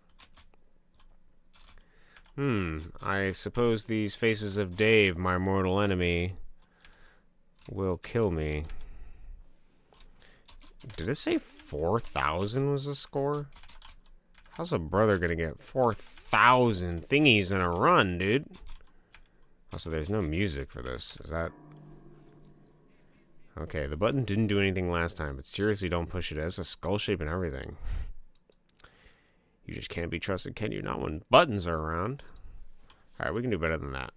I suppose these faces of Dave, my mortal enemy, will kill me. Did it say 4,000 was the score? How's a brother gonna get 4,000 thingies in a run, dude? Also, there's no music for this. Is that... Okay, the button didn't do anything last time, but seriously, don't push it. It has a skull shape and everything. You just can't be trusted, can you? Not when buttons are around. Alright, we can do better than that.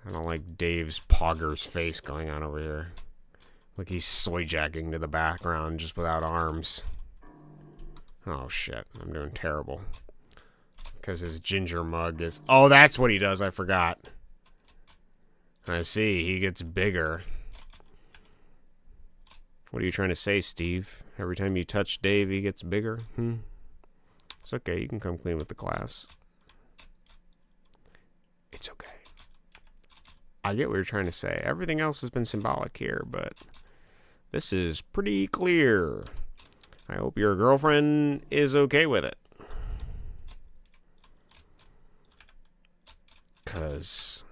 I don't like Dave's Pogger's face going on over here. Like he's soy jacking to the background just without arms. Oh shit, I'm doing terrible. Because his ginger mug is... Oh, that's what he does, I forgot. I see, he gets bigger. What are you trying to say, Steve? Every time you touch Dave, he gets bigger? It's okay, you can come clean with the class. It's okay. I get what you're trying to say. Everything else has been symbolic here, but this is pretty clear. I hope your girlfriend is okay with it. Because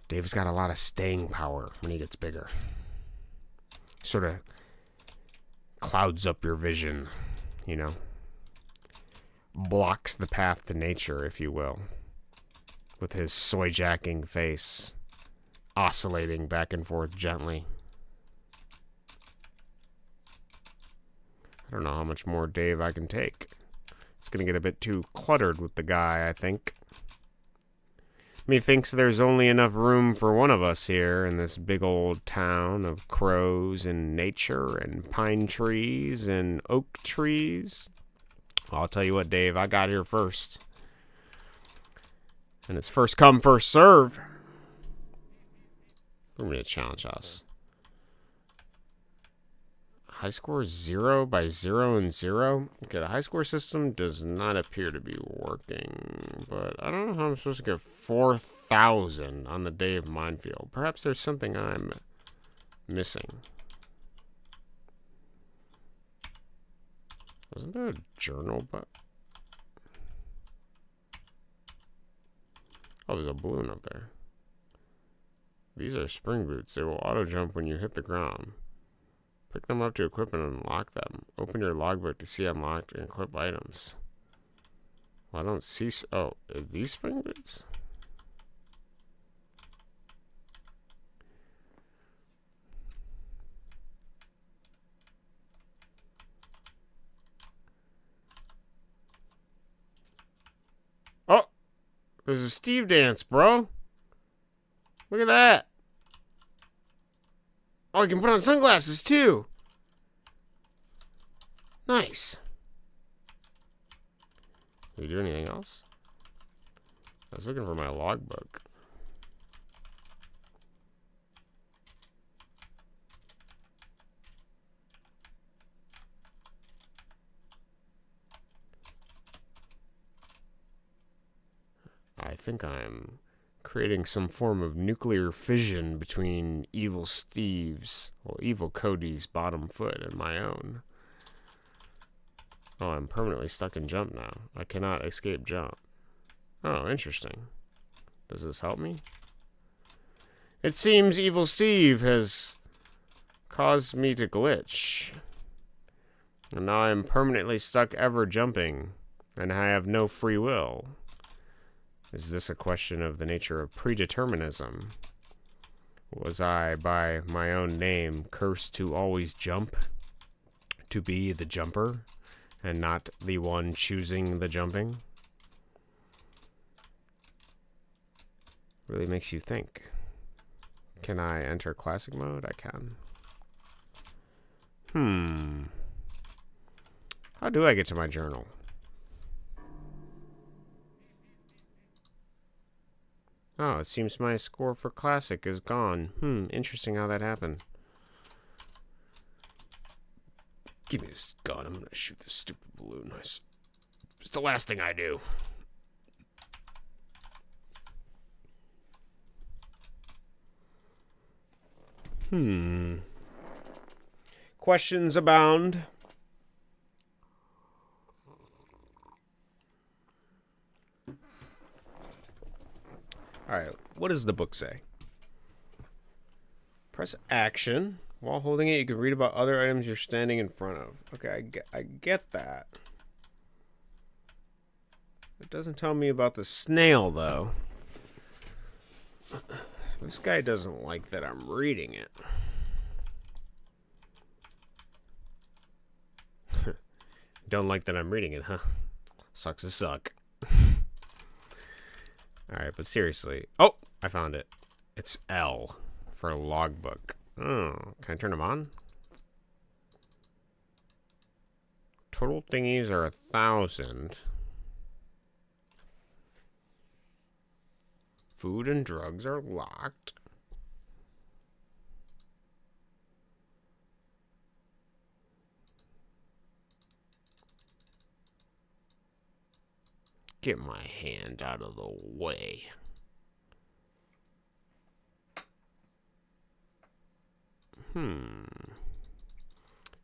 Dave's got a lot of staying power when he gets bigger. Sort of clouds up your vision, you know. Blocks the path to nature, if you will. With his soy-jacking face oscillating back and forth gently. I don't know how much more Dave I can take. It's going to get a bit too cluttered with the guy, I think. Methinks there's only enough room for one of us here in this big old town of crows and nature and pine trees and oak trees. Well, I'll tell you what, Dave, I got here first. And it's first come, first serve. We're going to challenge us. High score 0 by 0 and 0. Okay, the high score system does not appear to be working. But I don't know how I'm supposed to get 4,000 on the day of Minefield. Perhaps there's something I'm missing. Wasn't there a journal? But oh, there's a balloon up there. These are spring boots. They will auto jump when you hit the ground. Pick them up to equip and unlock them. Open your logbook to see unlocked and equip items. Well, I don't see. Oh, are these spring boots? Oh, there's a Steve dance, bro. Look at that. Oh, you can put on sunglasses, too. Nice. Did we do anything else? I was looking for my logbook. I think I'm creating some form of nuclear fission between evil Steve's, well, evil Cody's bottom foot and my own. Oh, I'm permanently stuck in jump now. I cannot escape jump. Oh, interesting. Does this help me? It seems evil Steve has caused me to glitch. And now I'm permanently stuck ever jumping, and I have no free will. Is this a question of the nature of predeterminism? Was I, by my own name, cursed to always jump? To be the jumper, and not the one choosing the jumping? Really makes you think. Can I enter classic mode? I can. How do I get to my journal? Oh, it seems my score for classic is gone. Interesting how that happened. Give me this gun. I'm gonna shoot this stupid balloon. It's the last thing I do. Questions abound. Alright, what does the book say? Press action. While holding it, you can read about other items you're standing in front of. Okay, I get that. It doesn't tell me about the snail, though. This guy doesn't like that I'm reading it. Don't like that I'm reading it, huh? Sucks to suck. Alright, but seriously. Oh, I found it. It's L for logbook. Oh, can I turn them on? Total thingies are 1,000. Food and drugs are locked. Get my hand out of the way.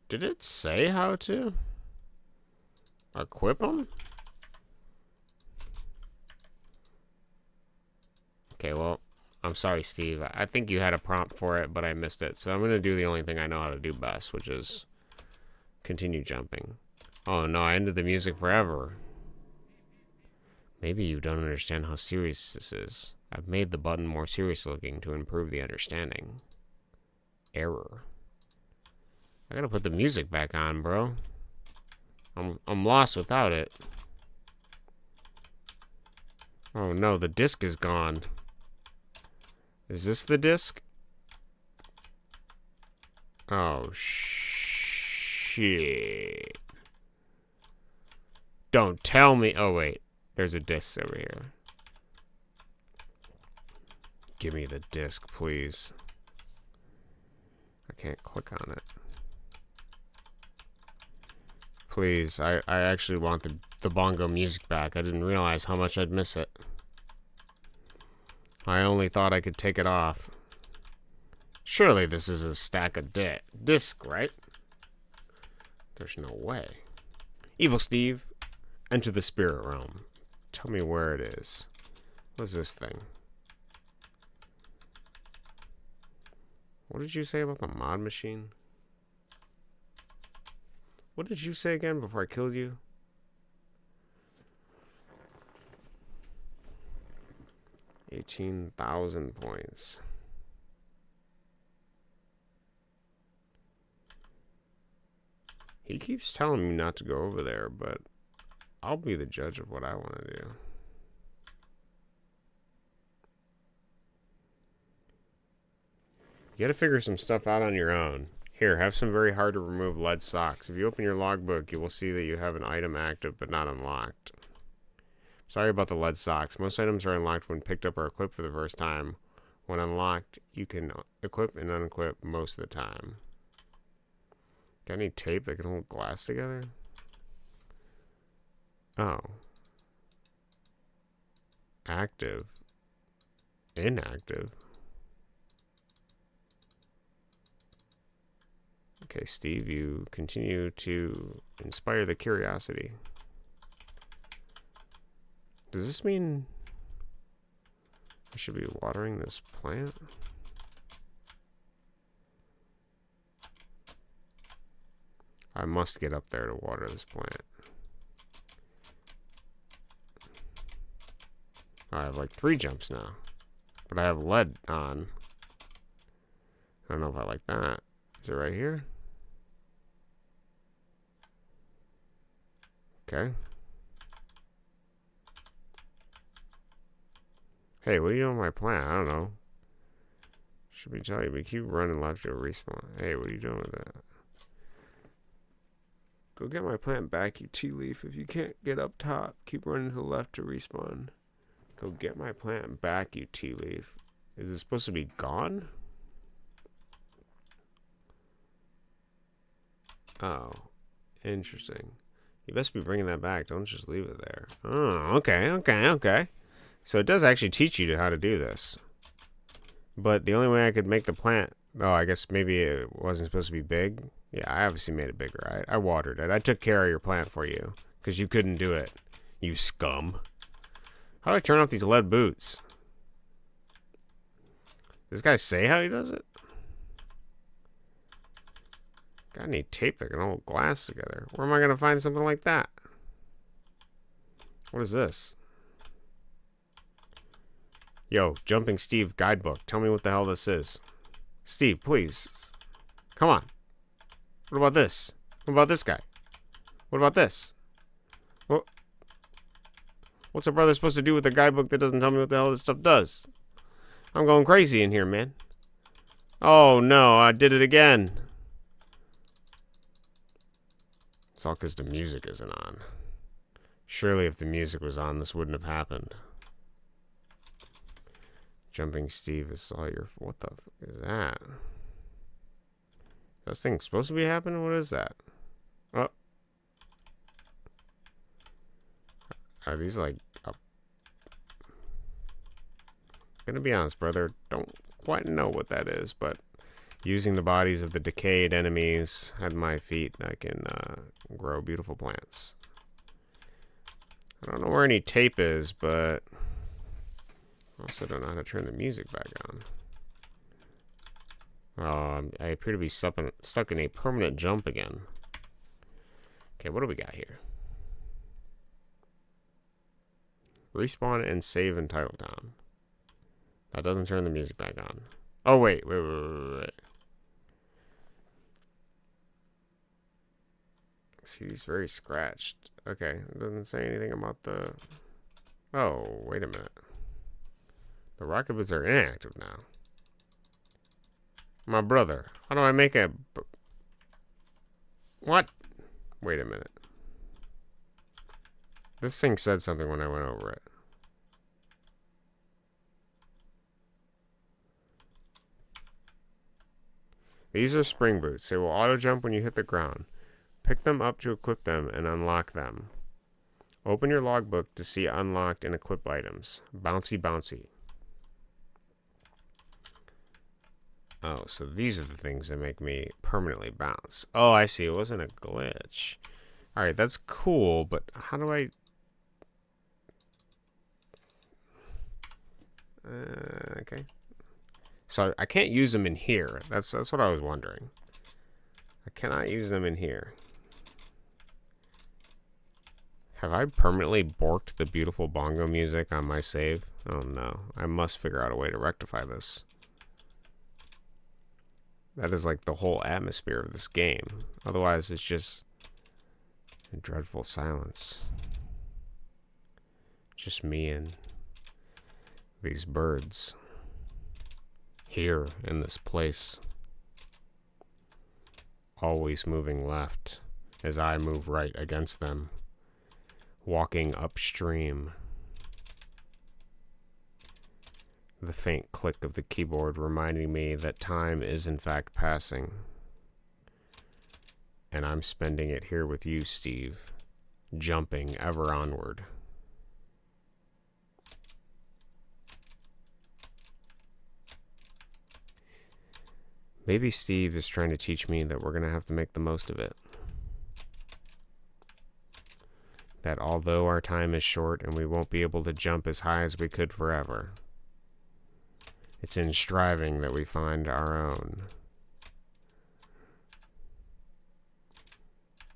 Did it say how to equip them? Okay, well, I'm sorry, Steve. I think you had a prompt for it, but I missed it. So I'm going to do the only thing I know how to do best, which is continue jumping. Oh, no, I ended the music forever. Maybe you don't understand how serious this is. I've made the button more serious looking to improve the understanding. Error. I gotta put the music back on, bro. I'm lost without it. Oh no, the disc is gone. Is this the disc? Oh shit. Don't tell me. Oh wait. There's a disc over here. Give me the disc, please. I can't click on it. Please, I actually want the bongo music back. I didn't realize how much I'd miss it. I only thought I could take it off. Surely this is a stack of disc, right? There's no way. Evil Steve, enter the spirit realm. Tell me where it is. What's this thing? What did you say about the mod machine? What did you say again before I killed you? $18,000 points. He keeps telling me not to go over there, but I'll be the judge of what I want to do. You gotta figure some stuff out on your own. Here, have some very hard to remove lead socks. If you open your logbook, you will see that you have an item active but not unlocked. Sorry about the lead socks. Most items are unlocked when picked up or equipped for the first time. When unlocked, you can equip and unequip most of the time. Got any tape that can hold glass together? Oh. Active. Inactive. Okay, Steve, you continue to inspire the curiosity. Does this mean I should be watering this plant? I must get up there to water this plant. I have like 3 jumps now. But I have lead on. I don't know if I like that. Is it right here? Okay. Hey, what are you doing with my plant? I don't know. Should be telling you, but keep running left, you'll respawn. Hey, what are you doing with that? Go get my plant back, you tea leaf. If you can't get up top, keep running to the left to respawn. Go get my plant back, you tea leaf. Is it supposed to be gone? Oh, interesting. You best be bringing that back. Don't just leave it there. Oh, okay. So it does actually teach you how to do this. But the only way I could make the plant... Oh, I guess maybe it wasn't supposed to be big. Yeah, I obviously made it bigger. I watered it. I took care of your plant for you. Because you couldn't do it. You scum. How do I turn off these lead boots? Does this guy say how he does it? Got any tape that can hold glass together? Where am I going to find something like that? What is this? Yo, Jumping Steve guidebook. Tell me what the hell this is. Steve, please. Come on. What about this? What about this guy? What about this? What's a brother supposed to do with a guidebook that doesn't tell me what the hell this stuff does? I'm going crazy in here, man. Oh, no. I did it again. It's all because the music isn't on. Surely if the music was on, this wouldn't have happened. Jumping Steve is all your... What the fuck is that? Is this thing supposed to be happening? What is that? Oh. Are these like... Gonna be honest, brother. Don't quite know what that is, but... Using the bodies of the decayed enemies at my feet, I can grow beautiful plants. I don't know where any tape is, but I also don't know how to turn the music back on. I appear to be stuck in a permanent jump again. Okay, what do we got here? Respawn and save in Titletown. That doesn't turn the music back on. Oh, wait. See, he's very scratched. Okay, it doesn't say anything about the... Oh, wait a minute. The rocket boots are inactive now. My brother, how do I make a... What? Wait a minute. This thing said something when I went over it. These are spring boots. They will auto jump when you hit the ground. Pick them up to equip them and unlock them. Open your logbook to see unlocked and equip items. Bouncy, bouncy. Oh, so these are the things that make me permanently bounce. Oh, I see. It wasn't a glitch. Alright, that's cool, but how do I... okay. So I can't use them in here. That's what I was wondering. I cannot use them in here. Have I permanently borked the beautiful bongo music on my save? Oh no. I must figure out a way to rectify this. That is like the whole atmosphere of this game. Otherwise, it's just a dreadful silence. Just me and these birds here in this place. Always moving left as I move right against them. Walking upstream. The faint click of the keyboard reminding me that time is in fact passing. And I'm spending it here with you, Steve. Jumping ever onward. Maybe Steve is trying to teach me that we're going to have to make the most of it. That although our time is short and we won't be able to jump as high as we could forever, it's in striving that we find our own.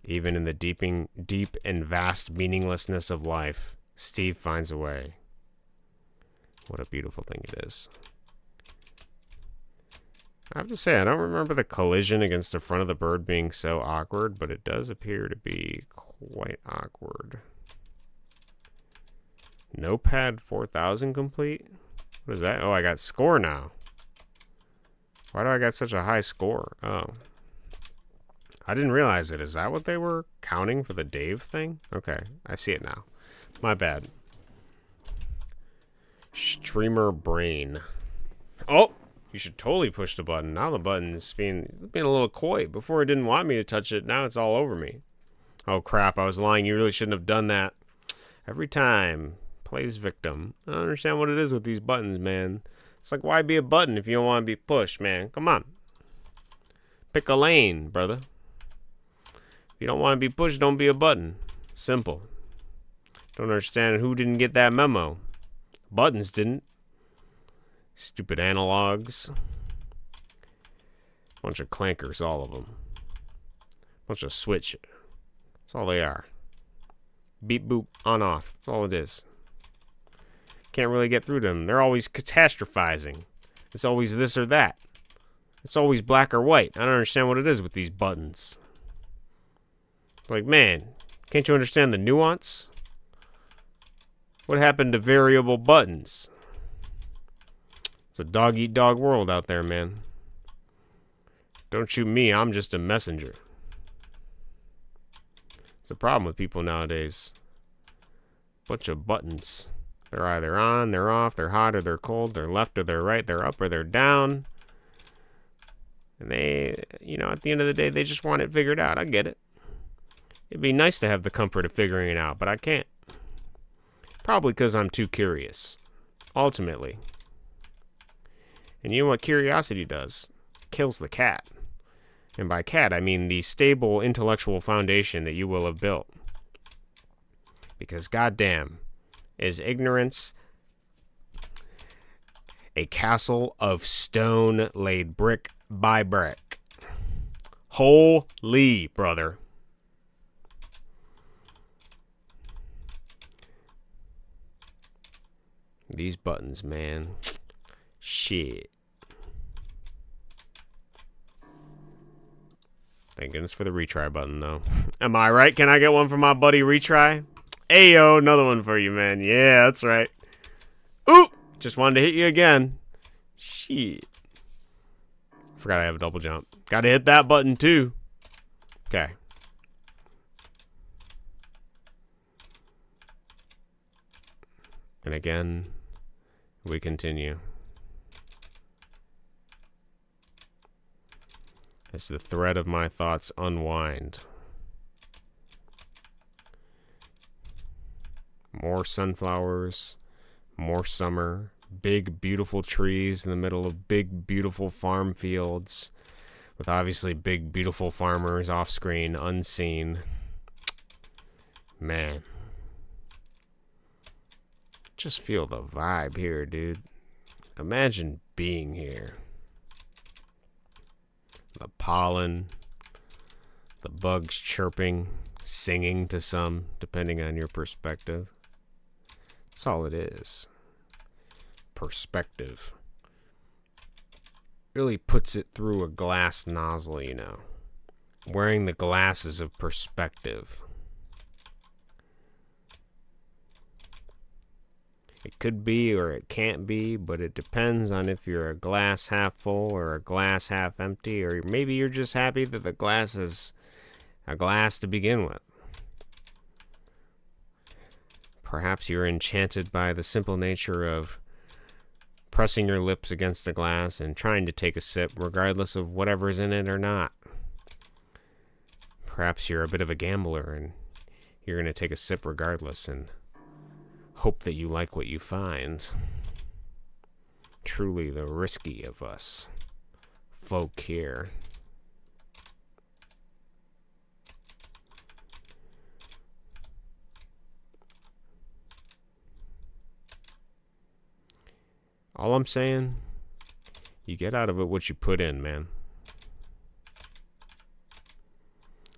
Even in the deep and vast meaninglessness of life, Steve finds a way. What a beautiful thing it is. I have to say, I don't remember the collision against the front of the bird being so awkward, but it does appear to be quite awkward. Notepad 4000 complete? What is that? Oh, I got score now. Why do I got such a high score? Oh. I didn't realize it. Is that what they were counting for the Dave thing? Okay, I see it now. My bad. Streamer brain. Oh! You should totally push the button. Now the button is being a little coy. Before it didn't want me to touch it. Now it's all over me. Oh, crap. I was lying. You really shouldn't have done that. Every time. Plays victim. I don't understand what it is with these buttons, man. It's like, why be a button if you don't want to be pushed, man? Come on. Pick a lane, brother. If you don't want to be pushed, don't be a button. Simple. Don't understand who didn't get that memo. Buttons didn't. Stupid analogs. Bunch of clankers, all of them. Bunch of switch. That's all they are. Beep, boop, on, off. That's all it is. Can't really get through them. They're always catastrophizing. It's always this or that. It's always black or white. I don't understand what it is with these buttons. It's like, man, can't you understand the nuance? What happened to variable buttons? It's a dog-eat-dog world out there, man. Don't shoot me, I'm just a messenger. It's the problem with people nowadays. Bunch of buttons. They're either on, they're off, they're hot or they're cold, they're left or they're right, they're up or they're down. And they, you know, at the end of the day, they just want it figured out. I get it. It'd be nice to have the comfort of figuring it out, but I can't. Probably because I'm too curious. Ultimately. And you know what curiosity does? Kills the cat. And by cat, I mean the stable intellectual foundation that you will have built. Because goddamn, is ignorance a castle of stone laid brick by brick. Holy, brother. These buttons, man. Shit. Thank goodness for the retry button, though. Am I right? Can I get one for my buddy retry? Ayo, another one for you, man. Yeah, that's right. Oop! Just wanted to hit you again. Shit. Forgot I have a double jump. Gotta hit that button, too. Okay. And again, we continue. As the thread of my thoughts unwind. More sunflowers, more summer, big, beautiful trees in the middle of big, beautiful farm fields, with obviously big, beautiful farmers off screen, unseen. Man. Just feel the vibe here, dude. Imagine being here. The pollen, the bugs chirping, singing to some, depending on your perspective. That's all it is. Perspective. Really puts it through a glass nozzle, you know. Wearing the glasses of perspective. It could be or it can't be, but it depends on if you're a glass half full or a glass half empty, or maybe you're just happy that the glass is a glass to begin with. Perhaps you're enchanted by the simple nature of pressing your lips against the glass and trying to take a sip regardless of whatever's in it or not. Perhaps you're a bit of a gambler and you're going to take a sip regardless and hope that you like what you find. Truly the risky of us folk here. All I'm saying, you get out of it what you put in, man.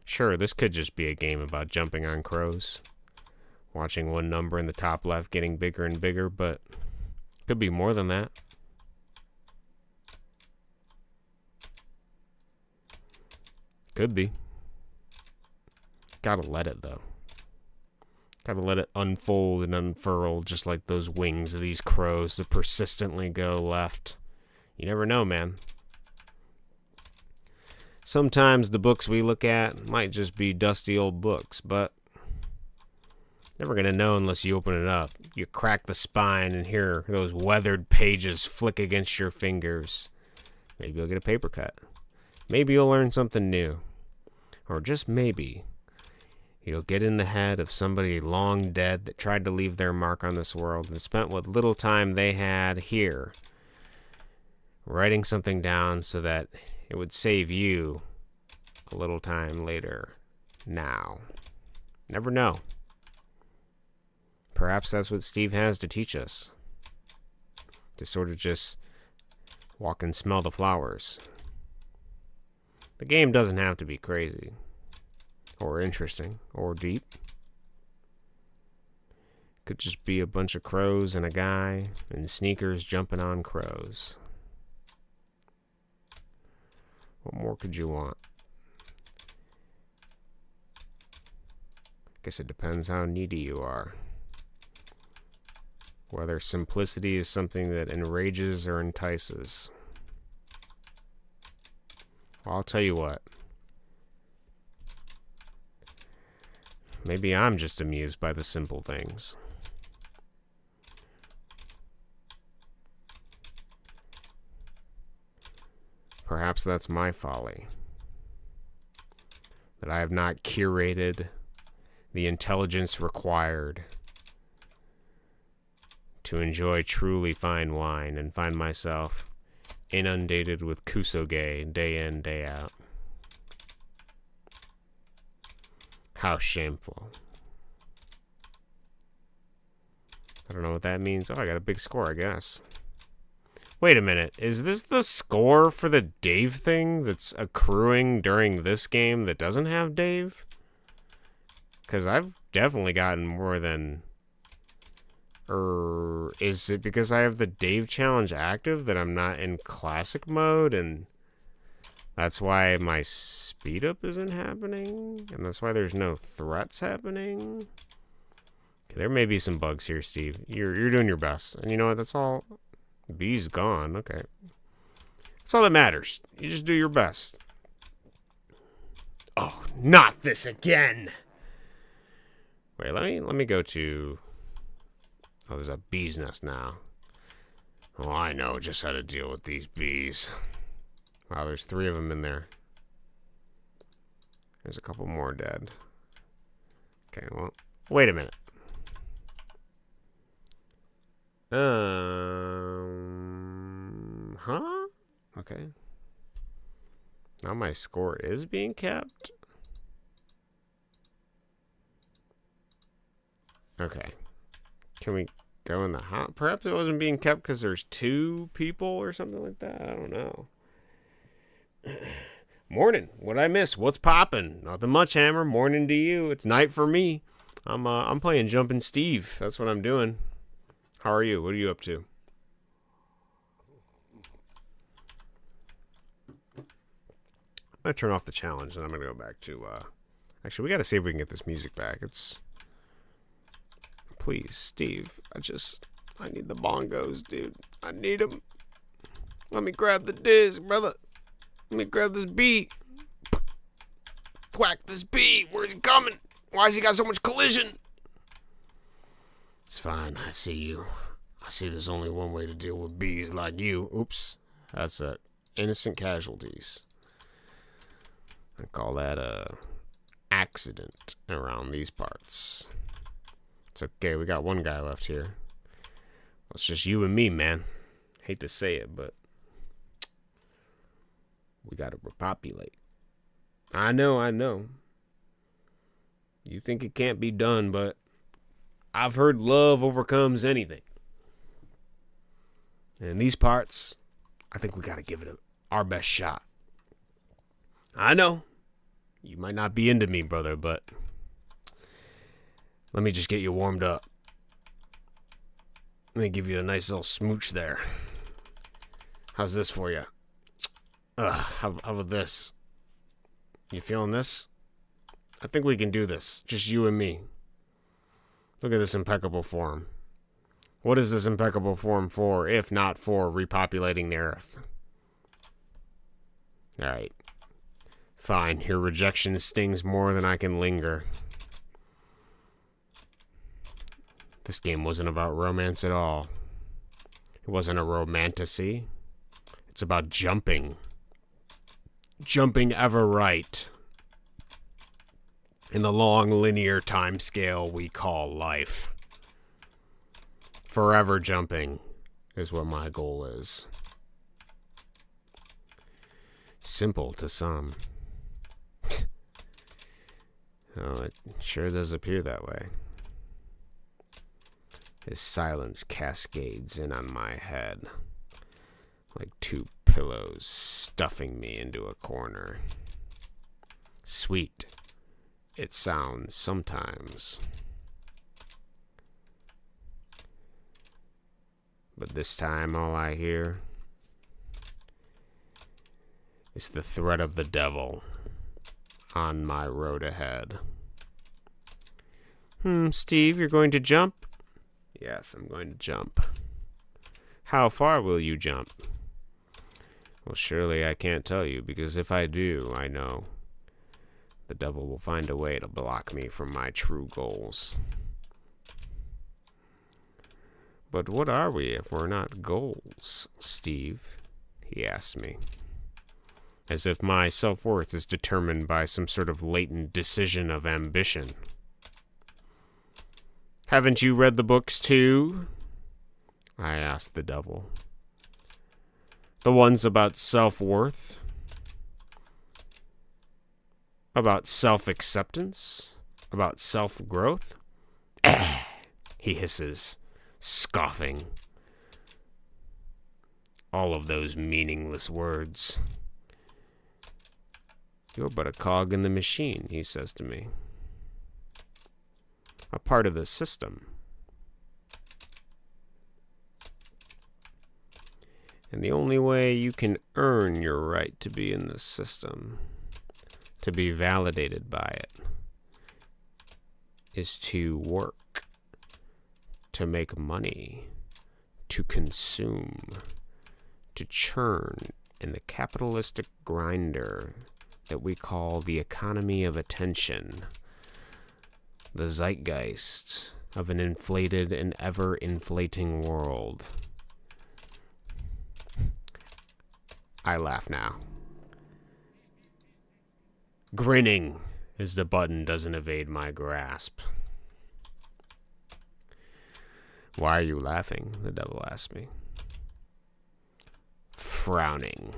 Sure, this could just be a game about jumping on crows. Watching one number in the top left getting bigger and bigger, but it could be more than that. Could be. Gotta let it, though. Gotta let it unfold and unfurl just like those wings of these crows that persistently go left. You never know, man. Sometimes the books we look at might just be dusty old books, but never gonna know unless you open it up. You crack the spine and hear those weathered pages flick against your fingers. Maybe you'll get a paper cut. Maybe you'll learn something new. Or just maybe you'll get in the head of somebody long dead that tried to leave their mark on this world and spent what little time they had here writing something down so that it would save you a little time later. Now. Never know. Perhaps that's what Steve has to teach us. To sort of just walk and smell the flowers. The game doesn't have to be crazy, or interesting, or deep. It could just be a bunch of crows and a guy in sneakers jumping on crows. What more could you want? Guess it depends how needy you are. Whether simplicity is something that enrages or entices. Well, I'll tell you what. Maybe I'm just amused by the simple things. Perhaps that's my folly. That I have not curated the intelligence required to enjoy truly fine wine and find myself inundated with kusoge day in, day out. How shameful. I don't know what that means. Oh, I got a big score, I guess. Wait a minute. Is this the score for the Dave thing that's accruing during this game that doesn't have Dave? Because I've definitely gotten more than... Or is it because I have the Dave challenge active that I'm not in classic mode and that's why my speed up isn't happening? And that's why there's no threats happening? Okay, there may be some bugs here, Steve. You're doing your best. And you know what? That's all. B's gone. Okay. That's all that matters. You just do your best. Oh, not this again. Wait, let me go to... Oh, there's a bee's nest now. Oh, I know just how to deal with these bees. Wow, there's 3 of them in there. There's a couple more dead. Okay, well, wait a minute. Huh? Okay. Now my score is being kept? Okay. Can we go in the hot? Perhaps it wasn't being kept because there's 2 people or something like that. I don't know. Morning. What'd I miss? What's poppin'? Nothing much, Hammer. Morning to you. It's night for me. I'm playing Jumpin' Steve. That's what I'm doing. How are you? What are you up to? I'm gonna turn off the challenge and I'm gonna go back to actually we gotta see if we can get this music back. It's please, Steve. I need the bongos, dude. I need them. Let me grab the disc, brother. Let me grab this beat. Thwack this beat. Where's he coming? Why has he got so much collision? It's fine. I see you. I see there's only one way to deal with bees like you. Oops. That's it. Innocent casualties. I call that a accident around these parts. It's okay. We got one guy left here. Well, it's just you and me, man. Hate to say it, but we gotta repopulate. I know. You think it can't be done, but I've heard love overcomes anything. And in these parts, I think we gotta give it our best shot. I know. You might not be into me, brother, but let me just get you warmed up. Let me give you a nice little smooch there. How's this for you? How about this? You feeling this? I think we can do this. Just you and me. Look at this impeccable form. What is this impeccable form for, if not for repopulating the earth? Alright. Fine. Your rejection stings more than I can linger. This game wasn't about romance at all. It wasn't a romantasy. It's about jumping. Jumping ever right. In the long linear time scale we call life. Forever jumping is what my goal is. Simple to some. Oh, it sure does appear that way. His silence cascades in on my head, like 2 pillows stuffing me into a corner. Sweet, it sounds sometimes. But this time all I hear is the threat of the devil on my road ahead. Steve, you're going to jump? Yes, I'm going to jump. How far will you jump? Well, surely I can't tell you, because if I do, I know the devil will find a way to block me from my true goals. But what are we if we're not goals, Steve? He asked me. As if my self-worth is determined by some sort of latent decision of ambition. Haven't you read the books too? I asked the devil. The ones about self-worth? About self-acceptance? About self-growth? He hisses, scoffing. All of those meaningless words. You're but a cog in the machine, he says to me. A part of the system. And the only way you can earn your right to be in the system, to be validated by it, is to work, to make money, to consume, to churn in the capitalistic grinder that we call the economy of attention, the zeitgeist of an inflated and ever-inflating world. I laugh now. Grinning as the button doesn't evade my grasp. Why are you laughing? The devil asked me, frowning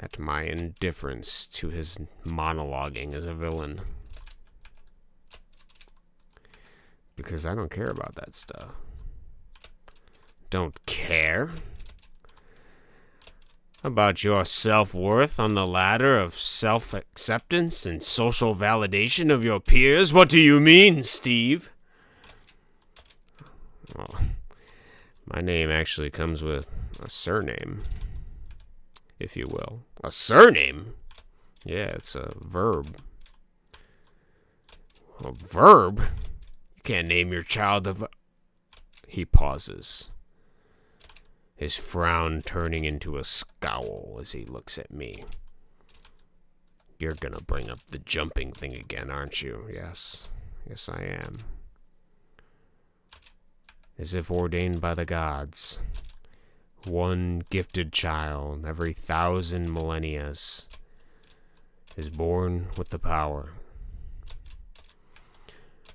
at my indifference to his monologuing as a villain. Because I don't care about that stuff. Don't care about your self-worth on the ladder of self-acceptance and social validation of your peers? What do you mean, Steve? Well, my name actually comes with a surname, if you will. A surname? Yeah, it's a verb. A verb? You can't name your child a He pauses, his frown turning into a scowl as he looks at me. You're gonna bring up the jumping thing again, aren't you? Yes. Yes, I am. As if ordained by the gods, one gifted child every 1,000 millennia is born with the power.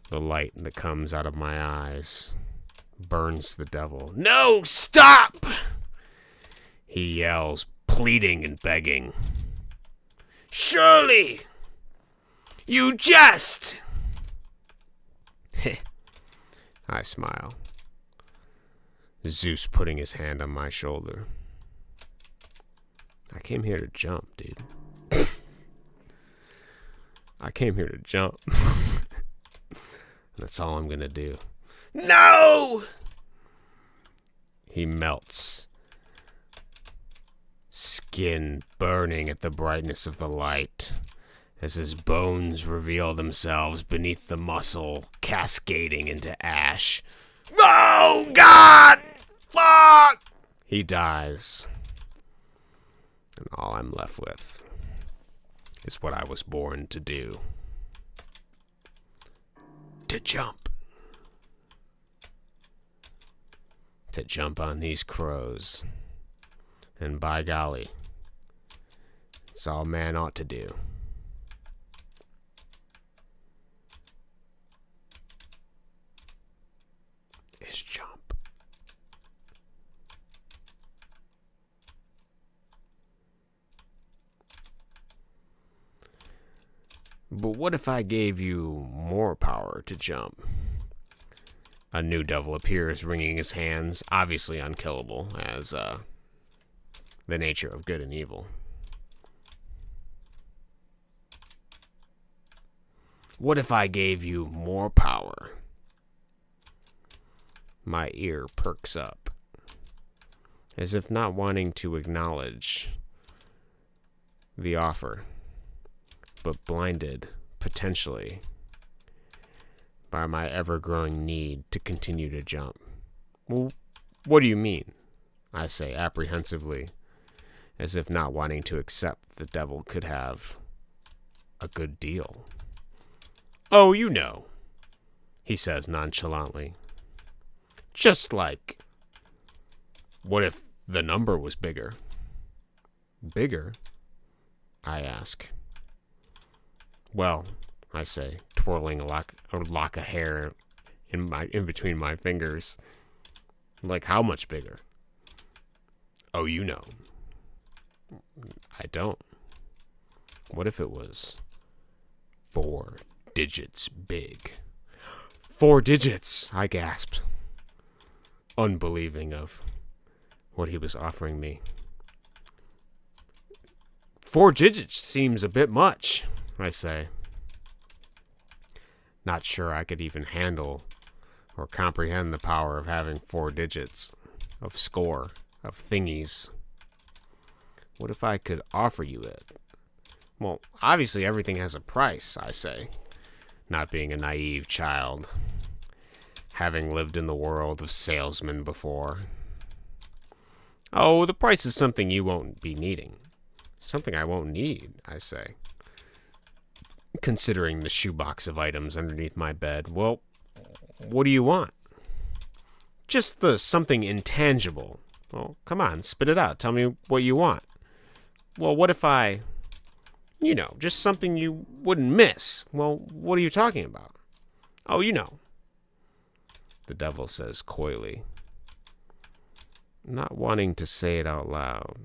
The light that comes out of my eyes burns the devil. No, stop! He yells, pleading and begging. Surely! You jest! I smile. Zeus putting his hand on my shoulder. I came here to jump, dude. I came here to jump. That's all I'm gonna do. No! He melts, skin burning at the brightness of the light, as his bones reveal themselves beneath the muscle, cascading into ash. Oh, God! Fuck! He dies. And all I'm left with is what I was born to do. To jump. To jump on these crows. And by golly, it's all man ought to do. Is jump. But what if I gave you more power to jump? A new devil appears, wringing his hands, obviously unkillable, as the nature of good and evil. What if I gave you more power? My ear perks up, as if not wanting to acknowledge the offer, but blinded, potentially, by my ever-growing need to continue to jump. Well, what do you mean? I say apprehensively, as if not wanting to accept the devil could have a good deal. Oh, you know, he says nonchalantly. Just like, what if the number was bigger? Bigger? I ask. Well, I say, twirling a lock of hair in between my fingers. Like, how much bigger? Oh, you know. I don't. What if it was 4 digits big? 4 digits, I gasped, unbelieving of what he was offering me. 4 digits seems a bit much, I say. Not sure I could even handle or comprehend the power of having 4 digits of score, of thingies. What if I could offer you it? Well, obviously everything has a price, I say, not being a naive child, having lived in the world of salesmen before. Oh, the price is something you won't be needing. Something I won't need, I say, considering the shoebox of items underneath my bed. Well, what do you want? Just the something intangible. Well, come on, spit it out. Tell me what you want. Well, what if I, just something you wouldn't miss? Well, what are you talking about? Oh, the devil says coyly, not wanting to say it out loud.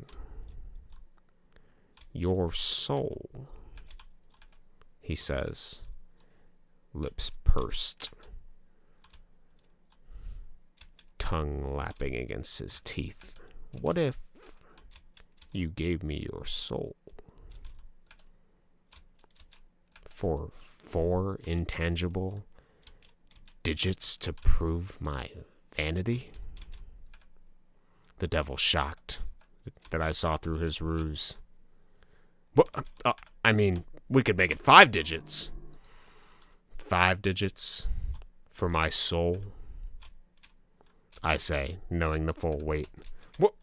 Your soul, he says, lips pursed, tongue lapping against his teeth. What if you gave me your soul for 4 intangible digits to prove my vanity? The devil shocked that I saw through his ruse. But, I mean, we could make it 5 digits. 5 digits for my soul, I say, knowing the full weight.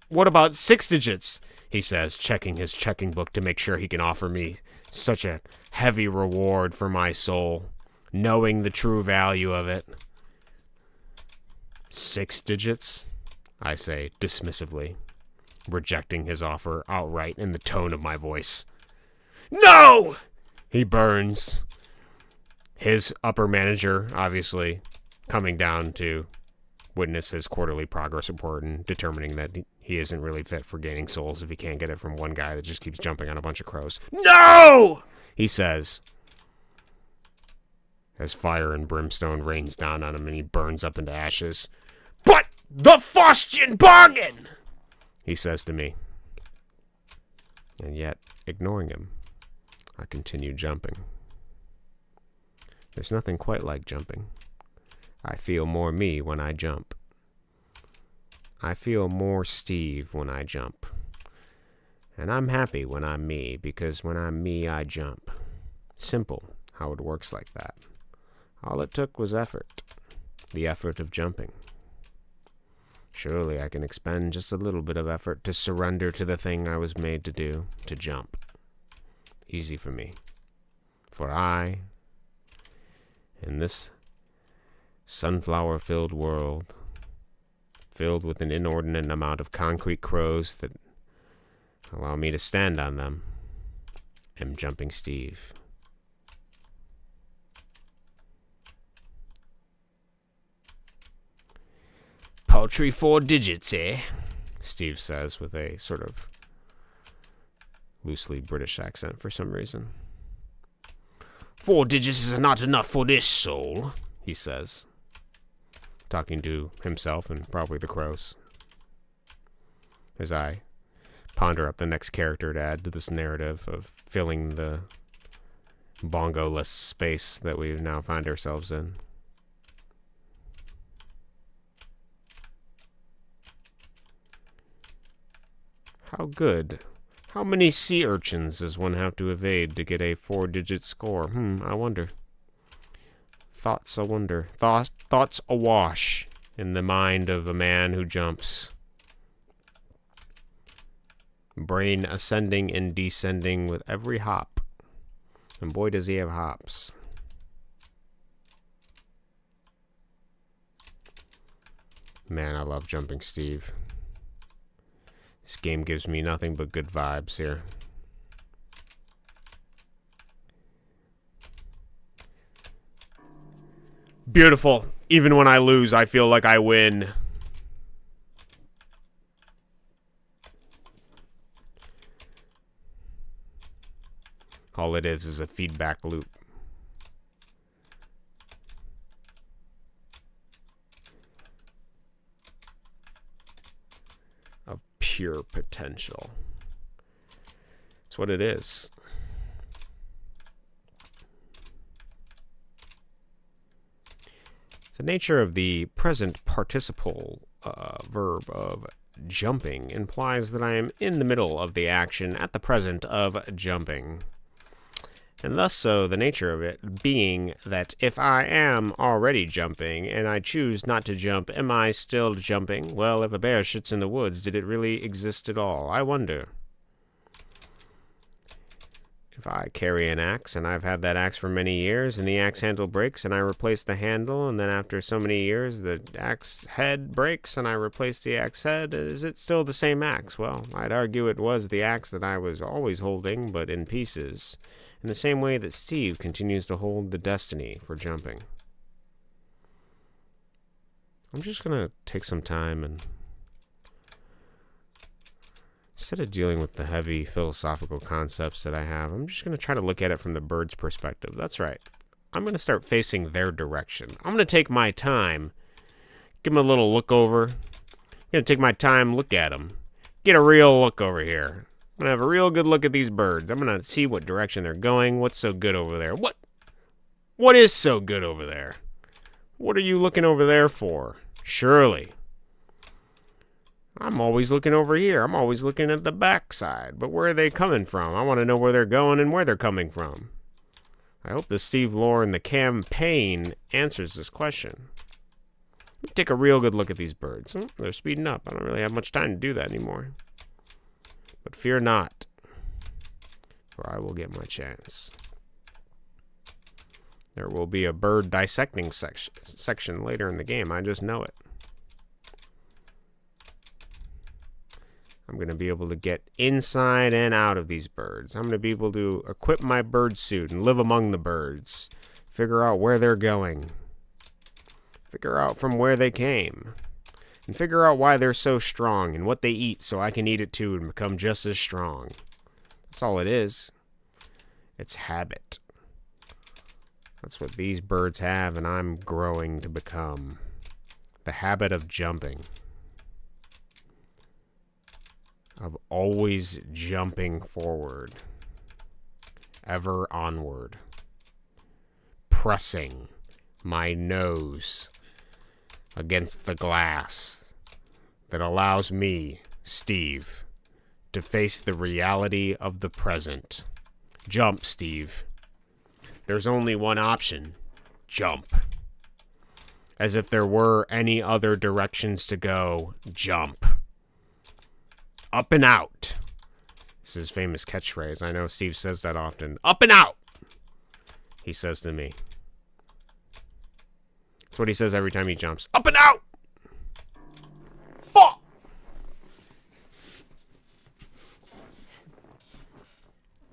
What about 6 digits? He says, checking his checking book to make sure he can offer me such a heavy reward for my soul, knowing the true value of it. 6 digits? I say, dismissively, rejecting his offer outright in the tone of my voice. No! He burns. His upper manager, obviously, coming down to witness his quarterly progress report and determining that he isn't really fit for gaining souls if he can't get it from one guy that just keeps jumping on a bunch of crows. No! He says, as fire and brimstone rains down on him and he burns up into ashes. But the Faustian bargain! He says to me. And yet, ignoring him, I continue jumping. There's nothing quite like jumping. I feel more me when I jump. I feel more Steve when I jump. And I'm happy when I'm me, because when I'm me, I jump. Simple how it works like that. All it took was effort. The effort of jumping. Surely I can expend just a little bit of effort to surrender to the thing I was made to do, to jump. Easy for me. For I, in this sunflower-filled world, filled with an inordinate amount of concrete crows that allow me to stand on them, am Jumping Steve. Paltry 4 digits, eh? Steve says with a sort of loosely British accent for some reason. 4 digits is not enough for this soul, he says, talking to himself and probably the crows. As I ponder up the next character to add to this narrative of filling the bongo-less space that we now find ourselves in. How good. How many sea urchins does one have to evade to get a 4-digit score? I wonder. Thoughts a wonder. Thoughts awash in the mind of a man who jumps. Brain ascending and descending with every hop. And boy, does he have hops. Man, I love Jumping Steve. This game gives me nothing but good vibes here. Beautiful. Even when I lose, I feel like I win. All it is a feedback loop. Of pure potential. That's what it is. The nature of the present participle verb of jumping implies that I am in the middle of the action at the present of jumping. And thus so the nature of it being that if I am already jumping and I choose not to jump, am I still jumping? Well, if a bear shits in the woods, did it really exist at all? I wonder. If I carry an axe, and I've had that axe for many years, and the axe handle breaks, and I replace the handle, and then after so many years, the axe head breaks, and I replace the axe head, is it still the same axe? Well, I'd argue it was the axe that I was always holding, but in pieces, in the same way that Steve continues to hold the destiny for jumping. I'm just going to take some time and instead of dealing with the heavy philosophical concepts that I have, I'm just going to try to look at it from the bird's perspective. That's right. I'm going to start facing their direction. I'm going to take my time, give them a little look over. I'm going to take my time, look at them, get a real look over here. I'm going to have a real good look at these birds. I'm going to see what direction they're going. What's so good over there? What is so good over there? What are you looking over there for? Surely. I'm always looking over here. I'm always looking at the backside. But where are they coming from? I want to know where they're going and where they're coming from. I hope the Steve Lore and the campaign answers this question. Let me take a real good look at these birds. They're speeding up. I don't really have much time to do that anymore. But fear not, for I will get my chance. There will be a bird dissecting section later in the game. I just know it. I'm going to be able to get inside and out of these birds. I'm going to be able to equip my bird suit and live among the birds. Figure out where they're going. Figure out from where they came. And figure out why they're so strong and what they eat so I can eat it too and become just as strong. That's all it is. It's habit. That's what these birds have and I'm growing to become. The habit of jumping. Of always jumping forward, ever onward, pressing my nose against the glass that allows me, Steve, to face the reality of the present. Jump, Steve. There's only one option. Jump. As if there were any other directions to go. Jump. Up and out. This is his famous catchphrase. I know Steve says that often. Up and out! He says to me. That's what he says every time he jumps. Up and out! Fuck!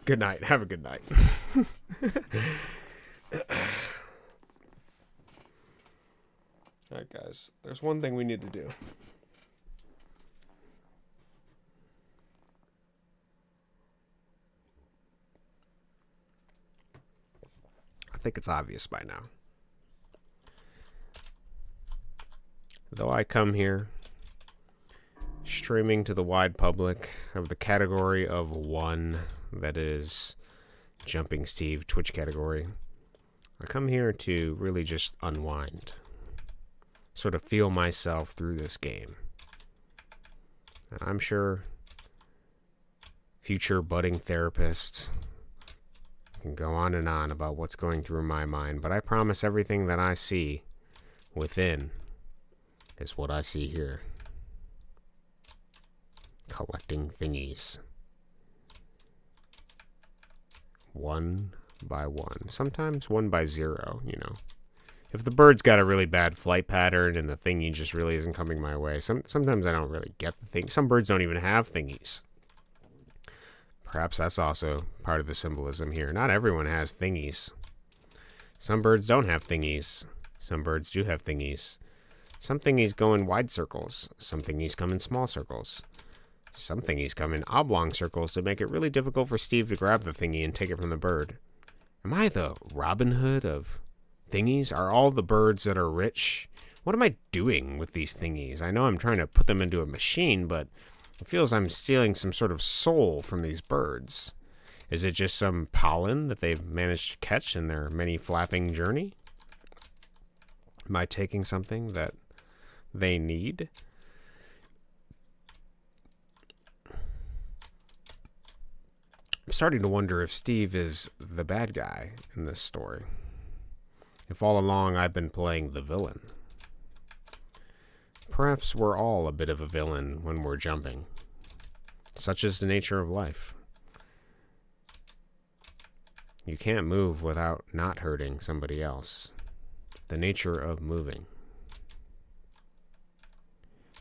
Good night. Have a good night. Alright, guys. There's one thing we need to do. I think it's obvious by now. Though I come here streaming to the wide public of the category of one, that is Jumping Steve, Twitch category, I come here to really just unwind. Sort of feel myself through this game. And I'm sure future budding therapists can go on and on about what's going through my mind, but I promise everything that I see within is what I see here. Collecting thingies. One by one. Sometimes 1 by 0, you know. If the bird's got a really bad flight pattern and the thingy just really isn't coming my way, sometimes I don't really get the thing. Some birds don't even have thingies. Perhaps that's also part of the symbolism here. Not everyone has thingies. Some birds don't have thingies. Some birds do have thingies. Some thingies go in wide circles. Some thingies come in small circles. Some thingies come in oblong circles to make it really difficult for Steve to grab the thingy and take it from the bird. Am I the Robin Hood of thingies? Are all the birds that are rich? What am I doing with these thingies? I know I'm trying to put them into a machine, but it feels I'm stealing some sort of soul from these birds. Is it just some pollen that they've managed to catch in their many flapping journey? Am I taking something that they need? I'm starting to wonder if Steve is the bad guy in this story. If all along I've been playing the villain. Perhaps we're all a bit of a villain when we're jumping. Such is the nature of life. You can't move without not hurting somebody else. The nature of moving.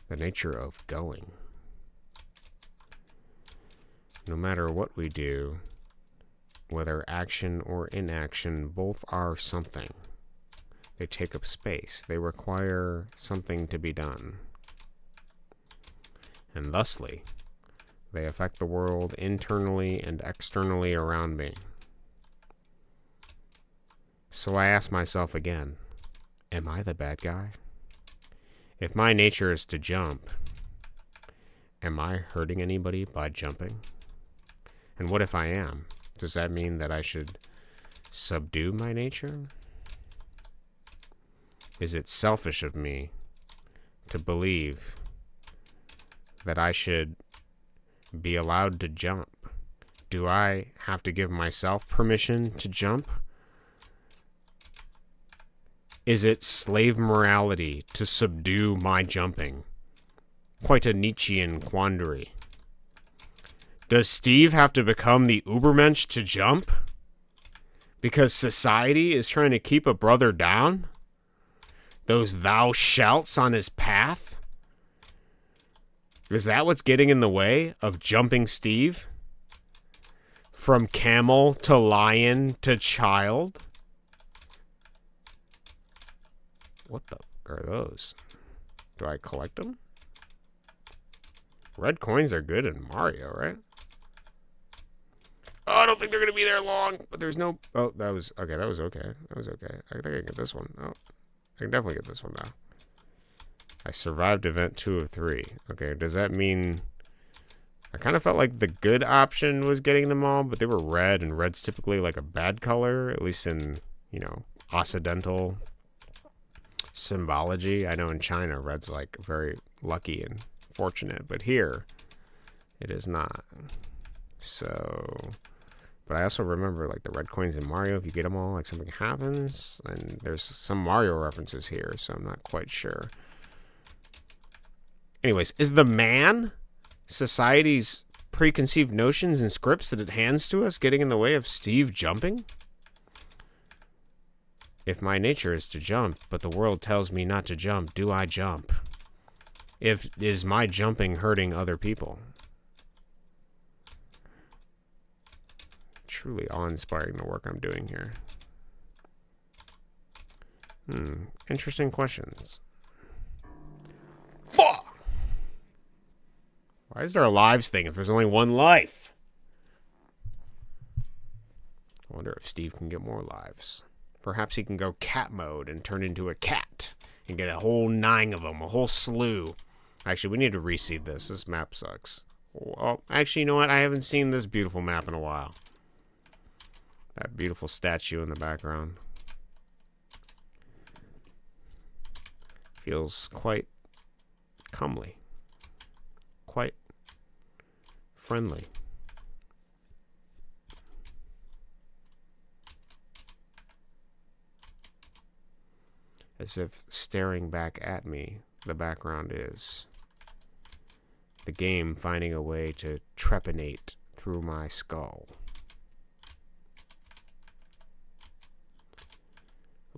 The nature of going. No matter what we do, whether action or inaction, both are something. They take up space. They require something to be done. And thusly, they affect the world internally and externally around me. So I ask myself again, am I the bad guy? If my nature is to jump, am I hurting anybody by jumping? And what if I am? Does that mean that I should subdue my nature? Is it selfish of me to believe that I should be allowed to jump? Do I have to give myself permission to jump? Is it slave morality to subdue my jumping? Quite a Nietzschean quandary. Does Steve have to become the Ubermensch to jump? Because society is trying to keep a brother down? Those thou shalts on his path? Is that what's getting in the way of jumping Steve? From camel to lion to child? What the are those? Do I collect them? Red coins are good in Mario, right? Oh, I don't think they're going to be there long. But there's no... Oh, that was... Okay, that was okay. That was okay. I think I can get this one. Oh, I can definitely get this one now. I survived event 2 of 3. Okay, does that mean... I kind of felt like the good option was getting them all, but they were red, and red's typically like a bad color, at least in, you know, Occidental symbology. I know in China, red's like very lucky and fortunate, but here, it is not. So... But I also remember, like, the red coins in Mario, if you get them all, like, something happens. And there's some Mario references here, so I'm not quite sure. Anyways, is the man society's preconceived notions and scripts that it hands to us getting in the way of Steve jumping? If my nature is to jump, but the world tells me not to jump, do I jump? Is my jumping hurting other people? Truly awe-inspiring, the work I'm doing here. Interesting questions. Fuck! Why is there a lives thing if there's only one life? I wonder if Steve can get more lives. Perhaps he can go cat mode and turn into a cat and get a whole 9 of them, a whole slew. Actually, we need to reseed this. This map sucks. Oh, actually, you know what? I haven't seen this beautiful map in a while. That beautiful statue in the background. Feels quite comely. Quite friendly. As if staring back at me, the background is the game finding a way to trepanate through my skull.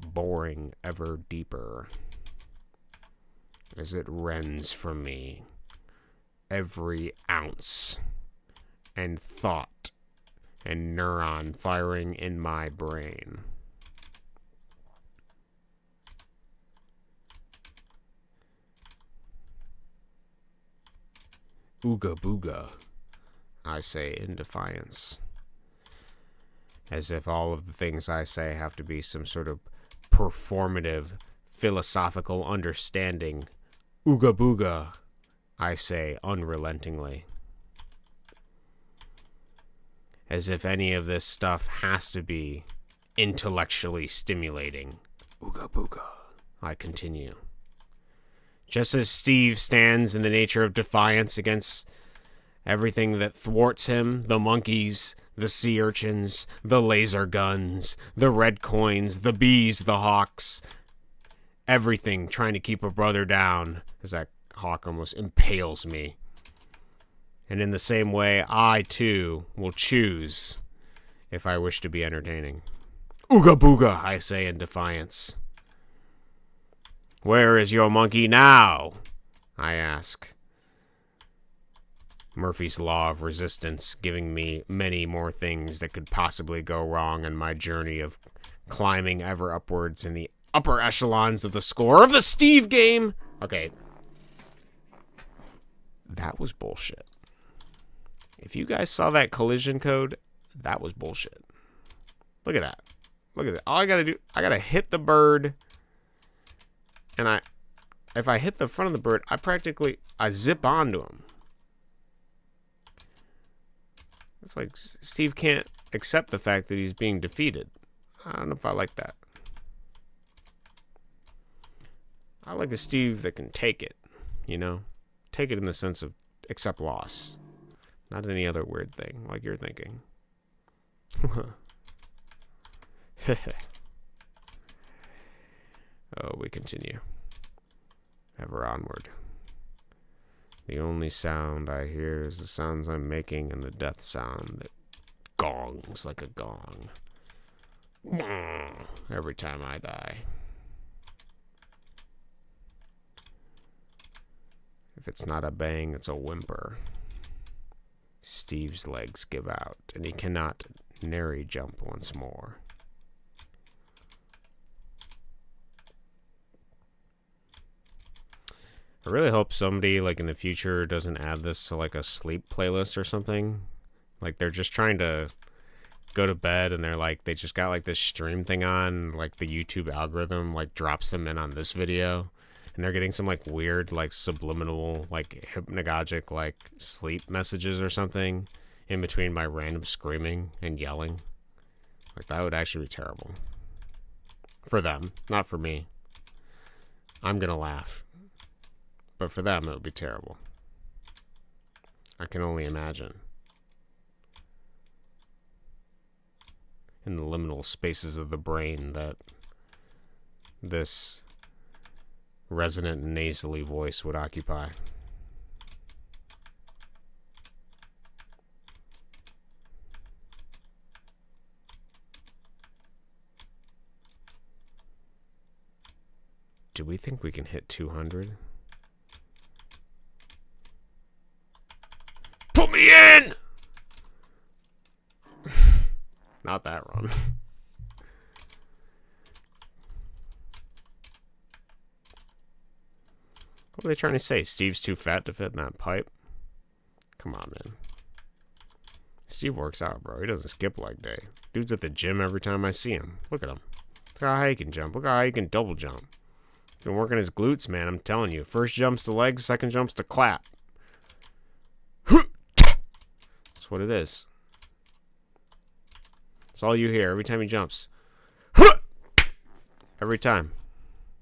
Boring ever deeper as it rends from me every ounce and thought and neuron firing in my brain. Ooga booga, I say in defiance. As if all of the things I say have to be some sort of performative, philosophical understanding. Ooga booga, I say unrelentingly. As if any of this stuff has to be intellectually stimulating. Ooga booga, I continue. Just as Steve stands in the nature of defiance against everything that thwarts him, the monkeys, the sea urchins, the laser guns, the red coins, the bees, the hawks, everything trying to keep a brother down, as that hawk almost impales me. And in the same way, I, too, will choose if I wish to be entertaining. Ooga booga, I say in defiance. Where is your monkey now? I ask. Murphy's Law of Resistance giving me many more things that could possibly go wrong in my journey of climbing ever upwards in the upper echelons of the score of the Steve game. Okay. That was bullshit. If you guys saw that collision code, that was bullshit. Look at that. Look at that. All I gotta do, I gotta hit the bird. And if I hit the front of the bird, I zip onto him. It's like Steve can't accept the fact that he's being defeated. I don't know if I like that. I like a Steve that can take it, you know? Take it in the sense of accept loss. Not any other weird thing like you're thinking. Oh, we continue. Ever onward. The only sound I hear is the sounds I'm making and the death sound that gongs like a gong. Every time I die. If it's not a bang, it's a whimper. Steve's legs give out, and he cannot nary jump once more. I really hope somebody, like, in the future doesn't add this to, like, a sleep playlist or something. Like, they're just trying to go to bed, and they're, like, they just got, like, this stream thing on, like, the YouTube algorithm, like, drops them in on this video. And they're getting some, like, weird, like, subliminal, like, hypnagogic, like, sleep messages or something in between my random screaming and yelling. Like, that would actually be terrible. For them, not for me. I'm gonna laugh. But for them, it would be terrible. I can only imagine. In the liminal spaces of the brain that this resonant nasally voice would occupy. Do we think we can hit 200? Put me in! Not that run. What are they trying to say? Steve's too fat to fit in that pipe? Come on, man. Steve works out, bro. He doesn't skip leg day. Dude's at the gym every time I see him. Look at him. Look how high he can jump. Look how high he can double jump. He's been working his glutes, man. I'm telling you. First jump's to legs, second jump's to clap. That's what it is. That's all you hear every time he jumps. Every time.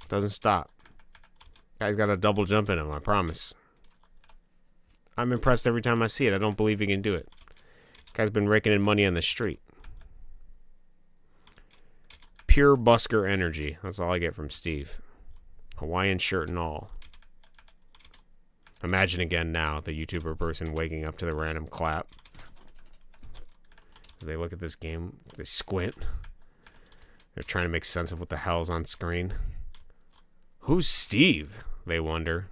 Doesn't stop. Guy's got a double jump in him, I promise. I'm impressed every time I see it. I don't believe he can do it. Guy's been raking in money on the street. Pure busker energy. That's all I get from Steve. Hawaiian shirt and all. Imagine again now the YouTuber person waking up to the random clap. As they look at this game, they squint. They're trying to make sense of what the hell's on screen. Who's Steve? They wonder.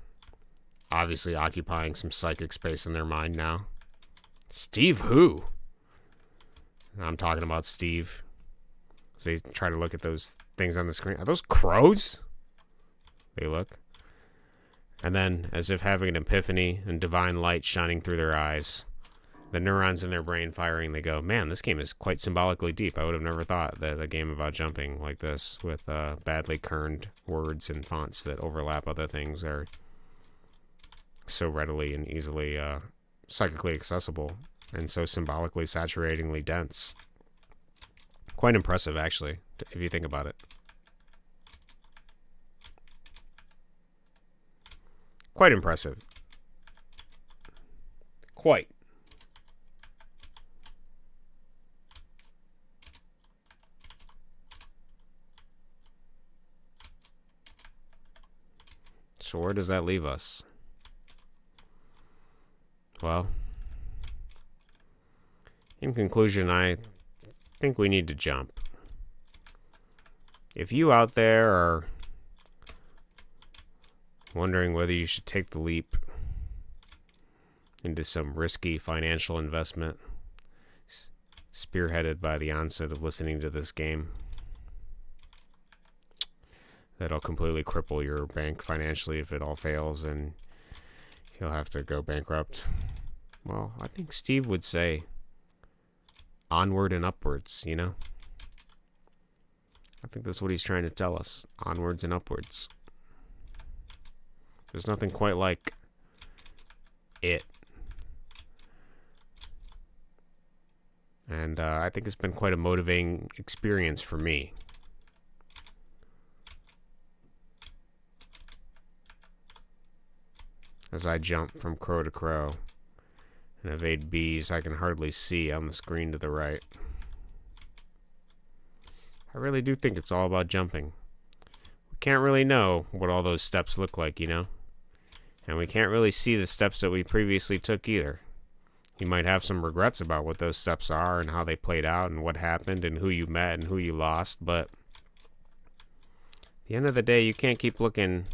Obviously occupying some psychic space in their mind now. Steve who? I'm talking about Steve. So they try to look at those things on the screen. Are those crows? They look. And then, as if having an epiphany and divine light shining through their eyes, the neurons in their brain firing, they go, man, this game is quite symbolically deep. I would have never thought that a game about jumping like this, with badly kerned words and fonts that overlap other things, are so readily and easily psychically accessible, and so symbolically saturatingly dense. Quite impressive, actually, if you think about it. Quite impressive. Quite. So where does that leave us? Well, in conclusion, I think we need to jump. If you out there are wondering whether you should take the leap into some risky financial investment spearheaded by the onset of listening to this game, that'll completely cripple your bank financially if it all fails and you'll have to go bankrupt. Well, I think Steve would say onward and upwards, you know? I think that's what he's trying to tell us. Onwards and upwards. There's nothing quite like it. And I think it's been quite a motivating experience for me. As I jump from crow to crow and evade bees I can hardly see on the screen to the right. I really do think it's all about jumping. We can't really know what all those steps look like, you know? And we can't really see the steps that we previously took either. You might have some regrets about what those steps are and how they played out and what happened and who you met and who you lost, but at the end of the day, you can't keep looking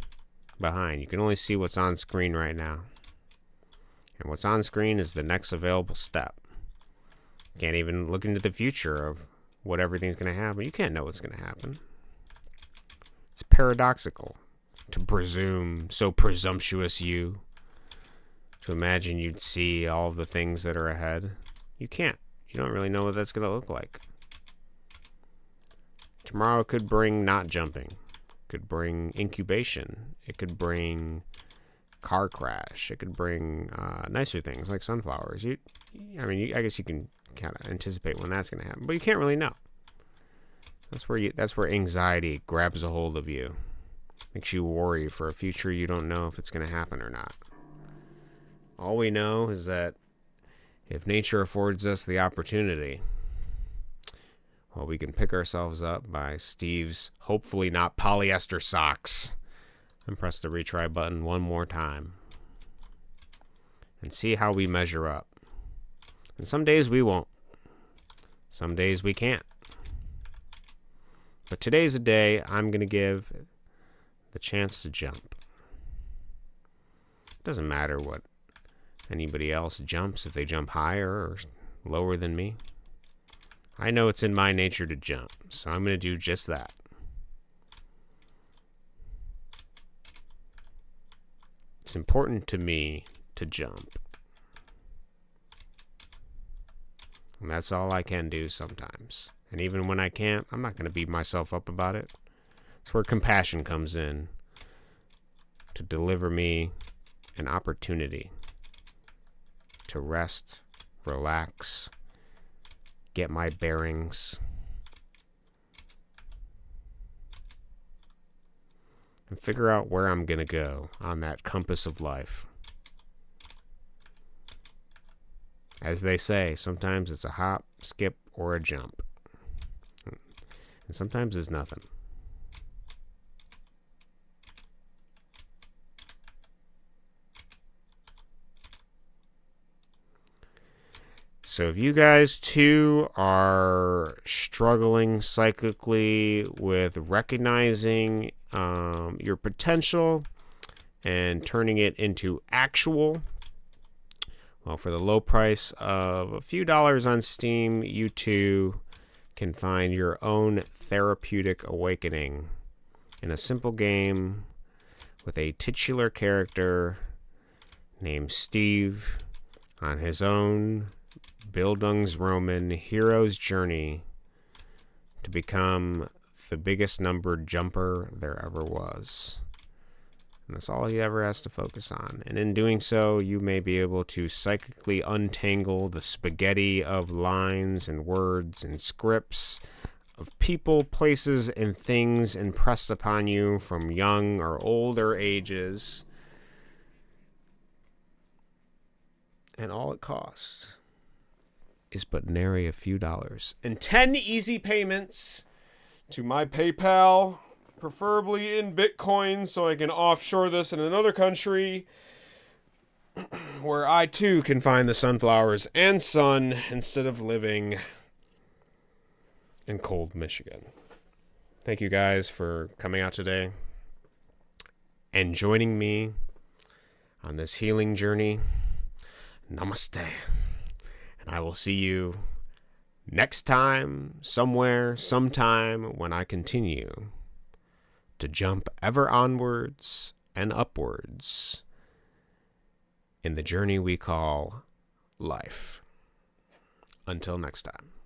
behind. You can only see what's on screen right now. And what's on screen is the next available step. You can't even look into the future of what everything's going to happen. You can't know what's going to happen. It's paradoxical to presume, so presumptuous you, to imagine you'd see all of the things that are ahead. You can't. You don't really know what that's going to look like. Tomorrow could bring not jumping. Could bring incubation. It could bring car crash. It could bring nicer things like sunflowers. I guess you can kind of anticipate when that's going to happen, but you can't really know. That's where anxiety grabs a hold of you, makes you worry for a future you don't know if it's going to happen or not. All we know is that if nature affords us the opportunity, well, we can pick ourselves up by Steve's hopefully not polyester socks and press the retry button one more time and see how we measure up. And some days we won't. Some days we can't. But today's a day I'm going to give the chance to jump. It doesn't matter what anybody else jumps, if they jump higher or lower than me. I know it's in my nature to jump, so I'm going to do just that. It's important to me to jump. And that's all I can do sometimes. And even when I can't, I'm not going to beat myself up about it. It's where compassion comes in to deliver me an opportunity to rest, relax, get my bearings, and figure out where I'm going to go on that compass of life. As they say, sometimes it's a hop, skip, or a jump. And sometimes it's nothing. So if you guys too are struggling psychically with recognizing your potential and turning it into actual, well, for the low price of a few dollars on Steam, you too can find your own therapeutic awakening in a simple game with a titular character named Steve on his own Bildungsroman hero's journey to become the biggest numbered jumper there ever was. And that's all he ever has to focus on. And in doing so, you may be able to psychically untangle the spaghetti of lines and words and scripts of people, places, and things impressed upon you from young or older ages. And all it costs is but nary a few dollars. And 10 easy payments to my PayPal, preferably in Bitcoin, so I can offshore this in another country where I too can find the sunflowers and sun instead of living in cold Michigan. Thank you guys for coming out today and joining me on this healing journey. Namaste. And I will see you next time, somewhere, sometime, when I continue to jump ever onwards and upwards in the journey we call life. Until next time.